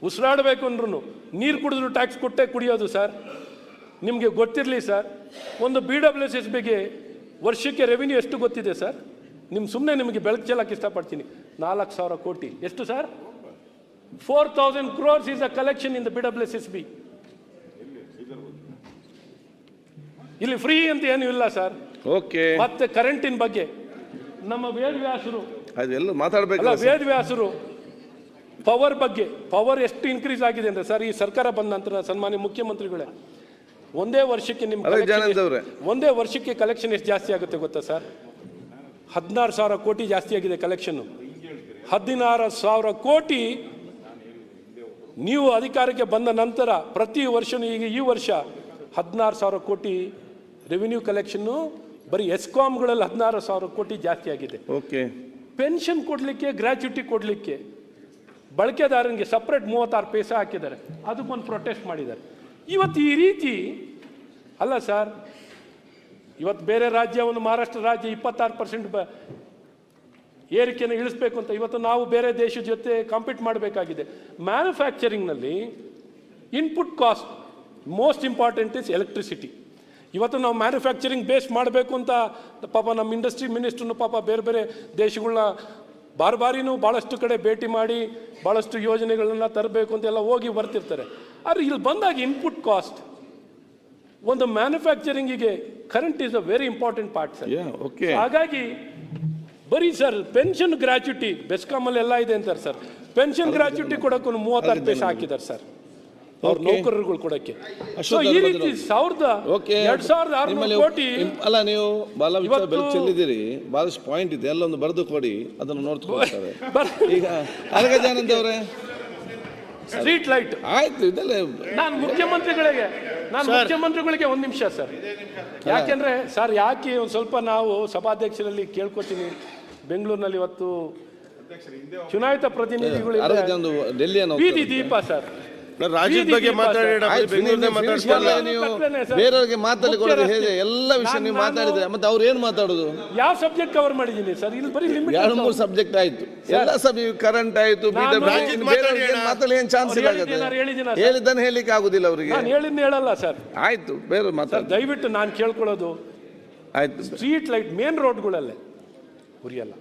ಉಸಿರಾಡಬೇಕು ಅಂದ್ರೂ ನೀರು ಕುಡಿದ್ರು ಟ್ಯಾಕ್ಸ್ ಕೊಟ್ಟೆ ಕುಡಿಯೋದು ಸರ್. ನಿಮಗೆ ಗೊತ್ತಿರಲಿ ಸರ್, ಒಂದು BWSSBಗೆ ವರ್ಷಕ್ಕೆ ರೆವಿನ್ಯೂ ಎಷ್ಟು ಗೊತ್ತಿದೆ ಸರ್? ಸುಮ್ಮನೆ ನಿಮಗೆ ಬೆಳಕು ಚೆಲ್ಲಕ್ಕೆ ಇಷ್ಟಪಡ್ತೀನಿ. 4,000 ಕೋಟಿ. ಎಷ್ಟು sir? 4,000 crores is a collection in the BWSSB. ಇಲ್ಲಿ ಫ್ರೀ ಅಂತ ಏನು ಇಲ್ಲ ಸರ್. ಮತ್ತೆ ಕರೆಂಟಿನ ಬಗ್ಗೆ ನಮ್ಮ ವೇದವ್ಯಾಸರು ಪವರ್ ಬಗ್ಗೆ, ಪವರ್ ಎಷ್ಟು ಇನ್ಕ್ರೀಸ್ ಆಗಿದೆ ಅಂದ್ರೆ ಸರ್, ಈ ಸರ್ಕಾರ ಬಂದ ನಂತರ ಸನ್ಮಾನ್ಯ ಮುಖ್ಯಮಂತ್ರಿಗಳೇ, ಒಂದೇ ವರ್ಷಕ್ಕೆ ಕಲೆಕ್ಷನ್ ಎಷ್ಟು ಜಾಸ್ತಿ ಆಗುತ್ತೆ ಗೊತ್ತಾ ಸರ್? 16,000 ಕೋಟಿ ಜಾಸ್ತಿ ಆಗಿದೆ ಕಲೆಕ್ಷನ್. 16,000 ಕೋಟಿ ನೀವು ಅಧಿಕಾರಕ್ಕೆ ಬಂದ ನಂತರ ಪ್ರತಿ ವರ್ಷನೂ, ಈಗ ಈ ವರ್ಷ 16,000 ಕೋಟಿ ರೆವಿನ್ಯೂ ಕಲೆಕ್ಷನ್ನು ಬರೀ ಎಸ್ಕಾಮ್ಗಳಲ್ಲಿ 16,000 ಕೋಟಿ ಜಾಸ್ತಿ ಆಗಿದೆ. ಪೆನ್ಷನ್ ಕೊಡ್ಲಿಕ್ಕೆ, ಗ್ರಾಚ್ಯುಟಿ ಕೊಡ್ಲಿಕ್ಕೆ ಬಳಕೆದಾರನಿಗೆ ಸಪ್ರೇಟ್ 36 ಪೈಸೆ ಹಾಕಿದ್ದಾರೆ, ಅದಕ್ಕೊಂದು ಪ್ರೊಟೆಸ್ಟ್ ಮಾಡಿದ್ದಾರೆ. ಇವತ್ತು ಈ ರೀತಿ ಅಲ್ಲ ಸರ್. ಇವತ್ತು ಬೇರೆ ರಾಜ್ಯ, ಒಂದು ಮಹಾರಾಷ್ಟ್ರ ರಾಜ್ಯ 26% ಏರಿಕೆಯನ್ನು ಇಳಿಸ್ಬೇಕು ಅಂತ ಇವತ್ತು ನಾವು ಬೇರೆ ದೇಶದ ಜೊತೆ ಕಾಂಪೀಟ್ ಮಾಡಬೇಕಾಗಿದೆ. ಮ್ಯಾನುಫ್ಯಾಕ್ಚರಿಂಗ್ನಲ್ಲಿ input cost most important is electricity. ಇವತ್ತು ನಾವು ಮ್ಯಾನುಫ್ಯಾಕ್ಚರಿಂಗ್ ಬೇಸ್ ಮಾಡಬೇಕು ಅಂತ ಪಾಪ ನಮ್ಮ ಇಂಡಸ್ಟ್ರಿ ಮಿನಿಸ್ಟ್ರನ್ನು ಪಾಪ ಬೇರೆ ಬೇರೆ ದೇಶಗಳನ್ನ ಬಾರಿನೂ ಭಾಳಷ್ಟು ಕಡೆ ಭೇಟಿ ಮಾಡಿ ಭಾಳಷ್ಟು ಯೋಜನೆಗಳನ್ನ ತರಬೇಕು ಅಂತೆಲ್ಲ ಹೋಗಿ ಬರ್ತಿರ್ತಾರೆ. ಆದರೆ ಇಲ್ಲಿ ಬಂದಾಗ ಇನ್ಪುಟ್ ಕಾಸ್ಟ್, ಒಂದು ಮ್ಯಾನುಫ್ಯಾಕ್ಚರಿಂಗಿಗೆ current is a very important part sir. ಹಾಗಾಗಿ ಬರೀ ಸರ್ ಪೆನ್ಷನ್ ಗ್ರಾಚ್ಯುಟಿ ಬೆಸ್ಕಾಮಲ್ಲಿ ಎಲ್ಲ ಇದೆ ಅಂತಾರೆ ಸರ್, ಪೆನ್ಷನ್ ಗ್ರಾಚ್ಯುಟಿ ಕೊಡೋಕೆ 36 ಪೈಸೆ ಹಾಕಿದ್ದಾರೆ ಸರ್ ಅವ್ರ ನೌಕರರುಗಳು ಕೊಡಕ್ಕೆ. ಈ ರೀತಿ 2,600 ಕೋಟಿ ಅಲ್ಲ. ನೀವು ಚೆಲ್ಲಿದ್ದೀರಿ, ಬಹಳಷ್ಟು ಪಾಯಿಂಟ್ ಇದೆ, ಎಲ್ಲೊಂದು ಬರೆದು ಕೊಡಿ, ಅದನ್ನು ನೋಡ್ಕೊಳ್ತಾರೆ. ಈಗ ಅನಗಜಾನಂದ್ ಅವರೇ, ಸ್ಟ್ರೀಟ್ ಲೈಟ್ ಆಯ್ತು, ಇದೆಲ್ಲ ನಾನು ಮುಖ್ಯಮಂತ್ರಿಗಳಿಗೆ ಒಂದು ನಿಮಿಷ ಸರ್. ಯಾಕೆಂದ್ರೆ ಸರ್, ಯಾಕೆ ಒಂದು ಸ್ವಲ್ಪ ನಾವು ಸಭಾಧ್ಯಕ್ಷರಲ್ಲಿ ಕೇಳ್ಕೊತೀನಿ, ಬೆಂಗಳೂರಿನಲ್ಲಿ ಇವತ್ತು ಚುನಾಯಿತ ಪ್ರತಿನಿಧಿಗಳು ಬೀದಿ ದೀಪ ಸರ್, ರಾಜ್ಯದ ಬಗ್ಗೆ ಬೇರೆಯವ್ರಿಗೆ ಮಾತಾಡಿಕೊಳ್ಳೋದು ಹೇಗೆ? ಎಲ್ಲ ವಿಷಯ ನೀವು ಮಾತಾಡಿದ್ರೆ ಮತ್ತೆ ಅವ್ರು ಏನು ಮಾತಾಡೋದು? ಯಾವ ಸಬ್ಜೆಕ್ಟ್ ಕವರ್ ಮಾಡಿದ್ದೀನಿ ಸರ್? ಇಲ್ಲಿ ಬರೀ 2-3 ಸಬ್ಜೆಕ್ಟ್ ಆಯ್ತು, ಎಲ್ಲ ಸಬ್ಜೆಕ್ಟ್ ಕರೆಂಟ್ ಆಯ್ತು, ಮಾತಾಡಿ ಏನು ಚಾನ್ಸ್ ಇಲ್ಲ. ಹೇಳಿದ್ದನ್ನು ಹೇಳಿಕ್ಕೆ ಆಗುದಿಲ್ಲ ಅವರಿಗೆ. ನಾನು ಹೇಳಿದ್ನ ಹೇಳಲ್ಲ ಸರ್. ಆಯ್ತು, ಬೇರೆ ಮಾತಾಡ. ದಯವಿಟ್ಟು ನಾನು ಕೇಳ್ಕೊಳ್ಳೋದು, ಆಯ್ತು, ಸ್ಟ್ರೀಟ್ ಲೈಟ್ ಮೇನ್ ರೋಡ್ಗಳಲ್ಲೇ ಉರಿಯಲ್ಲ.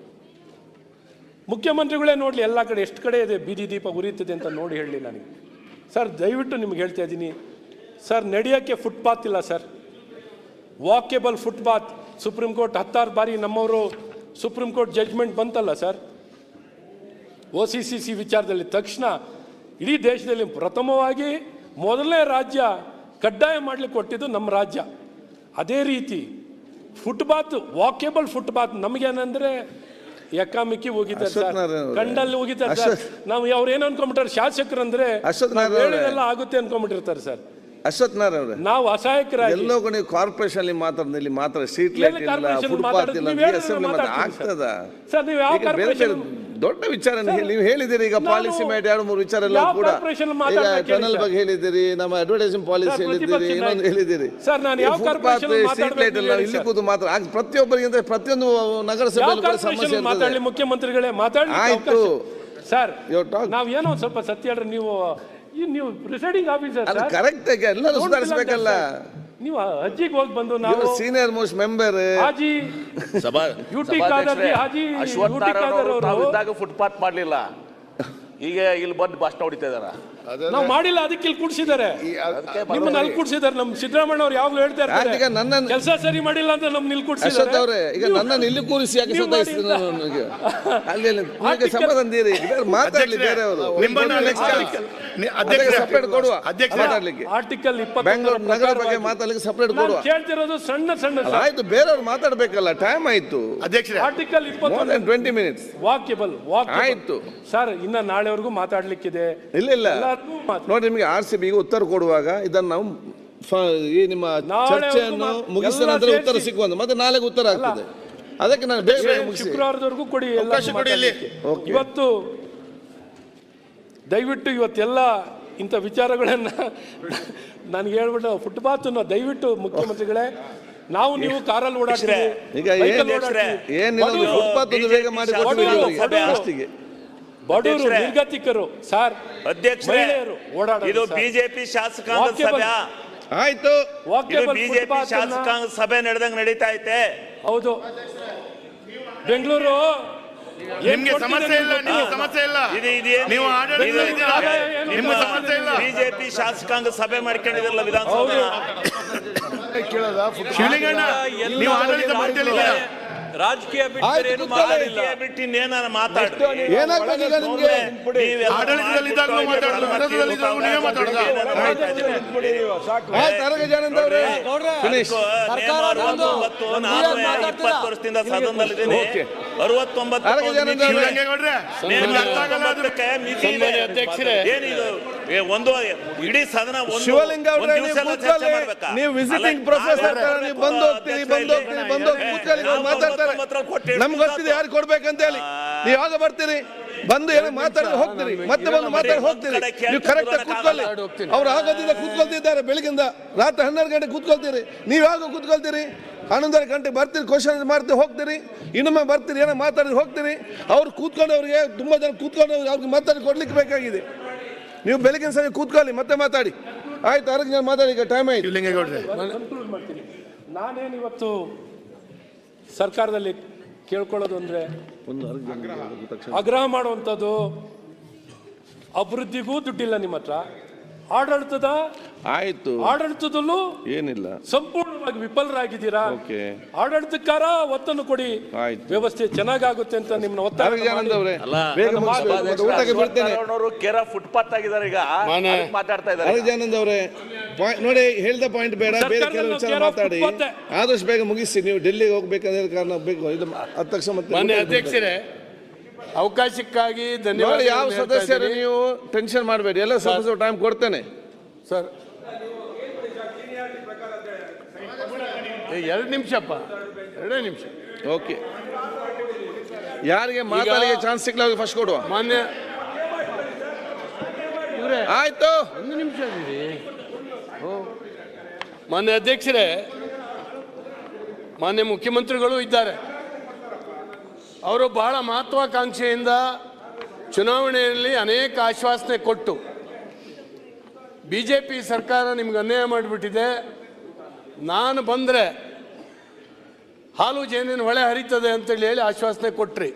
ಮುಖ್ಯಮಂತ್ರಿಗಳೇ ನೋಡ್ಲಿ ಎಲ್ಲ ಕಡೆ ಎಷ್ಟು ಕಡೆ ಇದೆ ಬೀದಿ ದೀಪ ಉರಿಯುತ್ತದೆ ಅಂತ ನೋಡಿ ಹೇಳಲಿ ನನಗೆ ಸರ್. ದಯವಿಟ್ಟು ನಿಮ್ಗೆ ಹೇಳ್ತಾ ಇದ್ದೀನಿ ಸರ್, ನಡೆಯೋಕ್ಕೆ ಫುಟ್ಪಾತ್ ಇಲ್ಲ sir, walkable footpath. Supreme court 16 ಬಾರಿ ನಮ್ಮವರು ಸುಪ್ರೀಂ ಕೋರ್ಟ್ ಜಡ್ಜ್ಮೆಂಟ್ ಬಂತಲ್ಲ ಸರ್ OCCC ವಿಚಾರದಲ್ಲಿ. ತಕ್ಷಣ ಇಡೀ ದೇಶದಲ್ಲಿ ಪ್ರಥಮವಾಗಿ ಮೊದಲನೇ ರಾಜ್ಯ ಕಡ್ಡಾಯ ಮಾಡಲಿಕ್ಕೆ ಕೊಟ್ಟಿದ್ದು ನಮ್ಮ ರಾಜ್ಯ. ಅದೇ ರೀತಿ ಫುಟ್ಪಾತ್, ವಾಕೇಬಲ್ ಫುಟ್ಪಾತ್ ನಮಗೇನಂದ್ರೆ ಎಕಾಮಿಕ್ಕಿ ಹೋಗಿದ್ದಾರೆ ಸರ್, ಕಂಡಲ್ಲಿ ಹೋಗಿದ್ದಾರೆ ಸರ್. ನಾವು ಅವ್ರು ಏನು ಅನ್ಕೊಂಡ್ಬಿಟ್ಟಾರೆ, ಶಾಸಕರು ಅಂದ್ರೆ ಹೇಳಿದೆಲ್ಲ ಆಗುತ್ತೆ ಅನ್ಕೊಂಡ್ಬಿಟ್ಟಿರ್ತಾರೆ ಸರ್. ಅಶ್ವಥ್ ನಾರಾಯಣ ಅವರೇ, ನಾವು ಅಸಹಾಯಕರಾಗಿ ಎಲ್ಲೋ ನೀವು ಕಾರ್ಪೊರೇಷನ್ ಅಲ್ಲಿ ಮಾತಾಡ್ದೆ, ಇಲ್ಲಿ ಮಾತ್ರ ಸ್ಟ್ರೀಟ್ ಲೈಟ್ ಎಲ್ಲಿ ಇಲ್ಲ, corporation ಫುಟ್ಪಾತ್ ಮಾತಾಡೋದು? ಇಲ್ಲ, ನೀವು ಹೇಳಿದ್ರೆ ಅಸೆಂಬ್ಲಿ ಮಾತಾಡ್ತೀನಿ ಆಗ್ತದ? ಸರ್, ನೀವು ಯಾವ ಈಗ ಬೇರೆ ಬೇರೆ ಕಾರ್ಪೊರೇಷನ್ ದೊಡ್ಡ ವಿಚಾರ ನೀವು ಹೇಳಿದಿರಿ. ಈಗ ನಾನು ಪಾಲಿಸಿ ಮಾಡಿ 2-3 ವಿಚಾರ ಎಲ್ಲ ಯಾವ ಕೂಡ corporation ಈಗ ಮಾತಾಡ್ಬೇಕು ಟನಲ್ ಹೇಳಿ ಬಗ್ಗೆ ಹೇಳಿದಿರಿ, ನಮ್ಮ ಅಡ್ವರ್ಟೈಸಿಂಗ್ ಪಾಲಿಸಿ ಸರ್, ಹೇಳಿದಿರಿ, ಪ್ರತಿಪಕ್ಷ ಇನ್ನೊಂದು ನಾಯಕ. ಹೇಳಿದಿರಿ. ಸರ್, ನಾನು ಯಾವ corporation ಸ್ಟ್ರೀಟ್ ಲೈಟ್ ಎಲ್ಲ ಮಾತಾಡ್ಬೇಕು ಇಲ್ಲಿ ಹೇಳಿ ಕೂತು ಮಾತ್ರ ಪ್ರತಿಯೊಬ್ಬರಿಗೆ ಅಂದ್ರೆ ಪ್ರತಿಯೊಂದು ಯಾವ ನಗರಸಭೆಯಲ್ಲಿ ಕೂಡ ಸಮಸ್ಯೆ ಕಾರ್ಪೊರೇಷನ್ ಇರ್ತದೆ. ಮಾತಾಡಲಿ, ಮುಖ್ಯಮಂತ್ರಿಗಳೇ ಮಾತಾಡಲಿ. ಆಯ್ತು. Sir, Your talk. ನಾವ್ ಏನೋ ಒಂದ್ ಸ್ವಲ್ಪ ಸತ್ಯ ಹೇಳ್ರಿ. ನೀವು ಪ್ರಿಸೈಡಿಂಗ್ ಆಫೀಸರ್ ಅದು ಸರ್, ಕರೆಕ್ಟ್ ಆಗಿ ಎಲ್ಲರೂ ಸುಧಾರಿಸಬೇಕಲ್ಲ. ನೀವು ಅಜ್ಜಿಗೆ ಹೋಗಿ ಬಂದು ನಾವು ಸೀನಿಯರ್ ಮೋಸ್ಟ್ ಮೆಂಬರ್ ಹಾಜಿ ಸಭಾ ಯುಟಿ ಖಾದರ್ಜಿ, ಹಾಜಿ ಅಶ್ವಥ್ ಯುಟಿ ನಾರಾಯಣ ಖಾದರ್ ಅವರು ಅವರು ತಾವಿದ್ದಾಗ ಫುಟ್ಪಾತ್ ಮಾಡ್ಲಿಲ್ಲ, ಈಗ ಇಲ್ಲಿ ಬಂದು ಭಾಷಣ ಹೊಡಿತಾ ಇದಾರ. ನಾವು ಮಾಡಿಲ್ಲ, ಅದಕ್ಕೆ ಇಲ್ಲಿ ಕೂಡ್ಸಿದ್ದಾರೆ. ನಿಮ್ಮನ್ನ ಅಲ್ಲಿ ಕೂಡ್ಸಿದ್ದಾರೆ. ನಮ್ ಸಿದ್ದರಾಮಯ್ಯ ಅವ್ರು ಯಾವಾಗ್ಲೂ ಹೇಳ್ತಾ ಇರ್ತಾರೆ, ಈಗ ನನ್ನನ್ನು ಕೆಲಸ ಸರಿ ಮಾಡಿಲ್ಲ ಅಂತ ನಮ್ ನಿಲ್ ಅಶ್ವಥ್ ಕೂಡ್ಸಿದ್ದಾರೆ. ಅವರೇ, ಈಗ ನನ್ನನ್ನು ಇಲ್ಲಿ ಕೂರಿಸಿ ಯಾಕೆ ನೀವು ಸತಾಯಿಸ್ತೀನಿ ಮಾಡಿ ನನಗೆ? ಅಲ್ಲಿ ಸಮಾಧಾನ ಇರಿ, ಮಾತಾಡ್ಲಿ ಬೇರೆಯವರು. ಸಪರೇಟ್ ಕೊಡುವ ಮಾತಾಡ್ಲಿಕ್ಕೆ. ಆರ್ಟಿಕಲ್ ಬೆಂಗಳೂರು ನಗರ ಬಗ್ಗೆ ಮಾತಾಡ್ಲಿಕ್ಕೆ ಸಪರೇಟ್ ಕೊಡುವ. ಕೇಳ್ತಿರೋದು ಸಣ್ಣ ಸಣ್ಣ ಆಯ್ತು, ಬೇರೆಯವ್ರು ಮಾತಾಡ್ಬೇಕಲ್ಲ, ಟೈಮ್ ಆಯ್ತು. Article more than 20 minutes. Walkable ಆಯ್ತು ಸರ್, ಇನ್ನ ನಾಳೆವರೆಗೂ ಮಾತಾಡ್ಲಿಕ್ಕಿದೆ. ಇಲ್ಲ ನೋಡಿ, ನಿಮಗೆ RCB ಉತ್ತರ ಕೊಡುವಾಗ ಇದನ್ನು ನಾವು ಈ ನಿಮ್ಮ ಚರ್ಚೆಯನ್ನು ಮುಗಿಸಿದ ನಂತರ ಉತ್ತರ ಸಿಕ್ಕುವಂತ ಮತ್ತೆ ನಾಳೆಗೆ ಉತ್ತರ ಆಗ್ತದೆ. ಅದಕ್ಕೆ ನಾನು ಬೇಗ ಮುಗಿಸಿ ಶುಕ್ರವಾರದವರೆಗೂ ಕೊಡಿ, ಇವತ್ತು ದಯವಿಟ್ಟು ಇವತ್ತೆಲ್ಲ ಇಂಥ ವಿಚಾರಗಳನ್ನ ನನಗೆ ಹೇಳ್ಬಿಟ್ಟು ಫುಟ್ಪಾತ್ ದಯವಿಟ್ಟು ಮುಖ್ಯಮಂತ್ರಿಗಳೇ, ನಾವು ನೀವು ಕಾರಲ್ಲಿ ಓಡಾಡ್ತೀವಿ, ಈಗ ಏನಿಲ್ಲ, ಫುಟ್ಪಾತ್ ಬೇಗ ಮಾಡಿ ಕೊಡ್ತೀವಿ. ಬಡವರು, ನಿರ್ಗತಿಕರು ಸರ್, ಅಧ್ಯಕ್ಷರೇ, ಮಹಿಳೆಯರು ಓಡಾಡೋದು ಇದು ಸರ್. ಬಿಜೆಪಿ ಶಾಸಕಾಂಗ ಸಭೆ. ಆಯ್ತು, ಇದು ಬಿಜೆಪಿ ಶಾಸಕಾಂಗ ಸಭೆ ನಡೆದಂಗೆ ನಡೀತಾ ಐತೆ. ಹೌದು, ಬೆಂಗಳೂರು ನಿಮ್ಗೆ ಸಮಸ್ಯೆ ಇಲ್ಲ, ನಿಮ್ಗೆ ಸಮಸ್ಯೆ ಇಲ್ಲ. ನೀವು ಆಡಳಿತದಲ್ಲಿದ್ದೀರಾ, ನಿಮ್ಗೆ ಸಮಸ್ಯೆ ಇಲ್ಲ. ಬಿಜೆಪಿ ಶಾಸಕಾಂಗ ಸಭೆ ಮಾಡ್ಕೊಂಡಿದ್ರಲ್ಲ ವಿಧಾನಸಭೆ. ಶಿವಲಿಂಗಣ್ಣ, ನೀವು ಆಡಳಿತ ಮಾಡ್ತಿದ್ದೀರಾ? ರಾಜಕೀಯ ಬಿಟ್ಟು ಇನ್ನೇನಾರ ಮಾತಾಡಿ. ಏನಾಗ್ಬೇಕು ಈಗ ನಿಮ್ಗೆ? ಆಡಳಿತದಲ್ಲಿದ್ದಾಗಲೂ ಮಾತಾಡೋದು, ವಿರೋಧದಲ್ಲಿದ್ದಾಗಲೂ ನೀವೇ ಮಾತಾಡೋದು. ಆಯ್ತು, ಅರಗಜಾನಂದ ಅವರೇ, ಫಿನಿಶ್. 20 ವರ್ಷದಿಂದ ಸದನದಲ್ಲಿದ್ದೀನಿ. 69 ಅರಗಜಾನಂದ ಅವರೇ, ಶಿವಲಿಂಗೇಗೌಡ್ರೆ, ನಿಮ್ಗೆ ಅರ್ಥ ಆಗಲ್ಲ ಅದು. ಏನಿದು ಒಂದು ಇಡೀ ಸದನ ಶಿವಲಿಂಗ ಅವರೇ, ದಿವಸ ನೀವು ಕೂತ್ಕೊಳ್ಳಿ. ಮಾಡ್ಬೇಕಾ? ನೀವು ವಿಸಿಟಿಂಗ್ ಪ್ರೊಫೆಸರ್ ತರ ನೀವು ಬಂದು ಹೋಗ್ತೀರಿ, ಕೂತ್ಕೊಳ್ಳಿ, ಅವ್ರು ಮಾತಾಡ್ತಾರೆ. ನಮ್ಗೆ ಗೊತ್ತಿದೆ ಯಾರು ಕೊಡ್ಬೇಕಂತ ಹೇಳಿ. ನೀವು ಯಾವಾಗ ಬರ್ತೀರಿ, ಬಂದು ಏನೋ ಮಾತಾಡಿ ಹೋಗ್ತೀರಿ, ಮತ್ತೆ ಬಂದು ಮಾತಾಡಿ ಹೋಗ್ತೀರಿ. ನೀವು ಕರೆಕ್ಟ್ ಆಗಿ ಕೂತ್ಕೊಳ್ಳಿ. ಅವ್ರು ಆಗೋದಿಂದ ಕೂತ್ಕೊಳ್ತಿದ್ದಾರೆ, ಬೆಳಗಿಂದ ರಾತ್ರಿ 12 ಗಂಟೆ ಕೂತ್ಕೊಳ್ತೀರಿ. ನೀವು ಯಾವಾಗ ಕೂತ್ಕೊಳ್ತೀರಿ? 11 ಗಂಟೆಗೆ ಬರ್ತೀರಿ, ಕ್ವಶನ್ ಮಾಡ್ತೀರಿ, ಹೋಗ್ತೀರಿ. ಇನ್ನೊಮ್ಮೆ ಬರ್ತೀರಿ, ಏನೋ ಮಾತಾಡಿ ಹೋಗ್ತೀರಿ. ಅವ್ರು ಕೂತ್ಕೊಂಡು ಅವ್ರಿಗೆ ತುಂಬಾ ಜನ ಕೂತ್ಕೊಂಡು ಅವ್ರಿಗೆ ಮಾತಾಡಿ ಕೊಡ್ಲಿಕ್ಕೆ ಬೇಕಾಗಿದೆ. ನೀವು ಬೆಳಗಿನ ಸಂಜೆ ಕೂತ್ಕೊಳ್ಳಿ, ಮತ್ತೆ ಮಾತಾಡಿ. ಆಯ್ತು, 6 ಜನ ಮಾತಾಡಿ, ಈಗ ಟೈಮ್ ಆಯ್ತು. ಶಿವಲಿಂಗೇಗೌಡ್ರೆ, ಕನ್ಕ್ಲೂಡ್ ಮಾಡ್ತೀನಿ. ನಾನೇನು ಇವತ್ತು ಸರ್ಕಾರದಲ್ಲಿ ಕೇಳ್ಕೊಳ್ಳೋದು ಅಂದ್ರೆ, ಆಗ್ರಹ ಮಾಡುವಂಥದ್ದು, ಅಭಿವೃದ್ಧಿಗೂ ದುಡ್ಡಿಲ್ಲ ನಿಮ್ಮ ಹತ್ರ, ಆಯ್ತು, ಆಡಳಿತದಲ್ಲೂ ಏನಿಲ್ಲ, ಸಂಪೂರ್ಣವಾಗಿ ವಿಫಲರಾಗಿದ್ದೀರಾ. ಓಕೆ, ಆಡಳಿತಕ್ಕಾರ ಒತ್ತನ್ನು ಕೊಡಿ, ಆಯ್ತು, ವ್ಯವಸ್ಥೆ ಚೆನ್ನಾಗಾಗುತ್ತೆ ಅಂತ ನಿಮ್ಮನ್ನ ಒತ್ತಾಯ ಅರಗಜಾನಂದ ಅವರೇ, ಬೇಗ ಮುಗಿಸ್ಬೇಕು, ಊಟಕ್ಕೆ ಬಿಡ್ತೇನೆ. ಕೇರ ಫುಟ್ಪಾತ್ ಆಗಿದ್ದಾರೆ, ಈಗ ಅದಕ್ಕೆ ಮಾತಾಡ್ತಾ ಇದ್ದಾರೆ. ಅರಗಜಾನಂದ ಅವರೇ, ನೋಡಿ, ಹೇಳಿದ ಪಾಯಿಂಟ್ ಬೇಡ, ಬೇರೆ ಕೆಲವು ವಿಚಾರ ಮಾತಾಡಿ. ಆದಷ್ಟು ಬೇಗ ಮುಗಿಸಿ. ನೀವು ಡೆಲ್ಲಿಗೆ ಹೋಗ್ಬೇಕಂದ್ರೆ ಕಾರಣ ಬೇಕು. ಇದು 10 ತಕ್ಷಣ ಮತ್ತೆ ಅಧ್ಯಕ್ಷರೇ, ಅವಕಾಶಕ್ಕಾಗಿ ನೋಡಿ, ಧನ್ಯವಾದ. ಯಾವ ಸದಸ್ಯರು ನೀವು ಟೆನ್ಷನ್ ಮಾಡಬೇಡಿ, ಎಲ್ಲ ಸದಸ್ಯರು ಟೈಮ್ ಕೊಡ್ತೇನೆ ಸರ್. 2 ನಿಮಿಷಪ್ಪ, 2 ನಿಮಿಷ. ಓಕೆ, ಯಾರಿಗೆ ಮಾತಾಡಿಗೆ ಚಾನ್ಸ್ ಸಿಗ್ಲ ಅವ್ರಿಗೆ ಫಸ್ಟ್ ಕೊಡುವ. ಮಾನ್ಯ ಇವರೇ, ಆಯ್ತು, 1 ನಿಮಿಷ ಇರಿ. ಮಾನ್ಯ ಅಧ್ಯಕ್ಷರೇ, ಮಾನ್ಯ ಮುಖ್ಯಮಂತ್ರಿಗಳು ಇದ್ದಾರೆ. ಅವರು ಬಹಳ ಮಹತ್ವಾಕಾಂಕ್ಷೆಯಿಂದ ಚುನಾವಣೆಯಲ್ಲಿ ಅನೇಕ ಆಶ್ವಾಸನೆ ಕೊಟ್ಟು, ಬಿಜೆಪಿ ಸರ್ಕಾರ ನಿಮ್ಗೆ ಅನ್ಯಾಯ ಮಾಡಿಬಿಟ್ಟಿದೆ, ನಾನು ಬಂದರೆ ಹಾಲು ಜೇನಿನ ಹೊಳೆ ಹರಿತದೆ ಅಂತೇಳಿ ಆಶ್ವಾಸನೆ ಕೊಟ್ರಿ.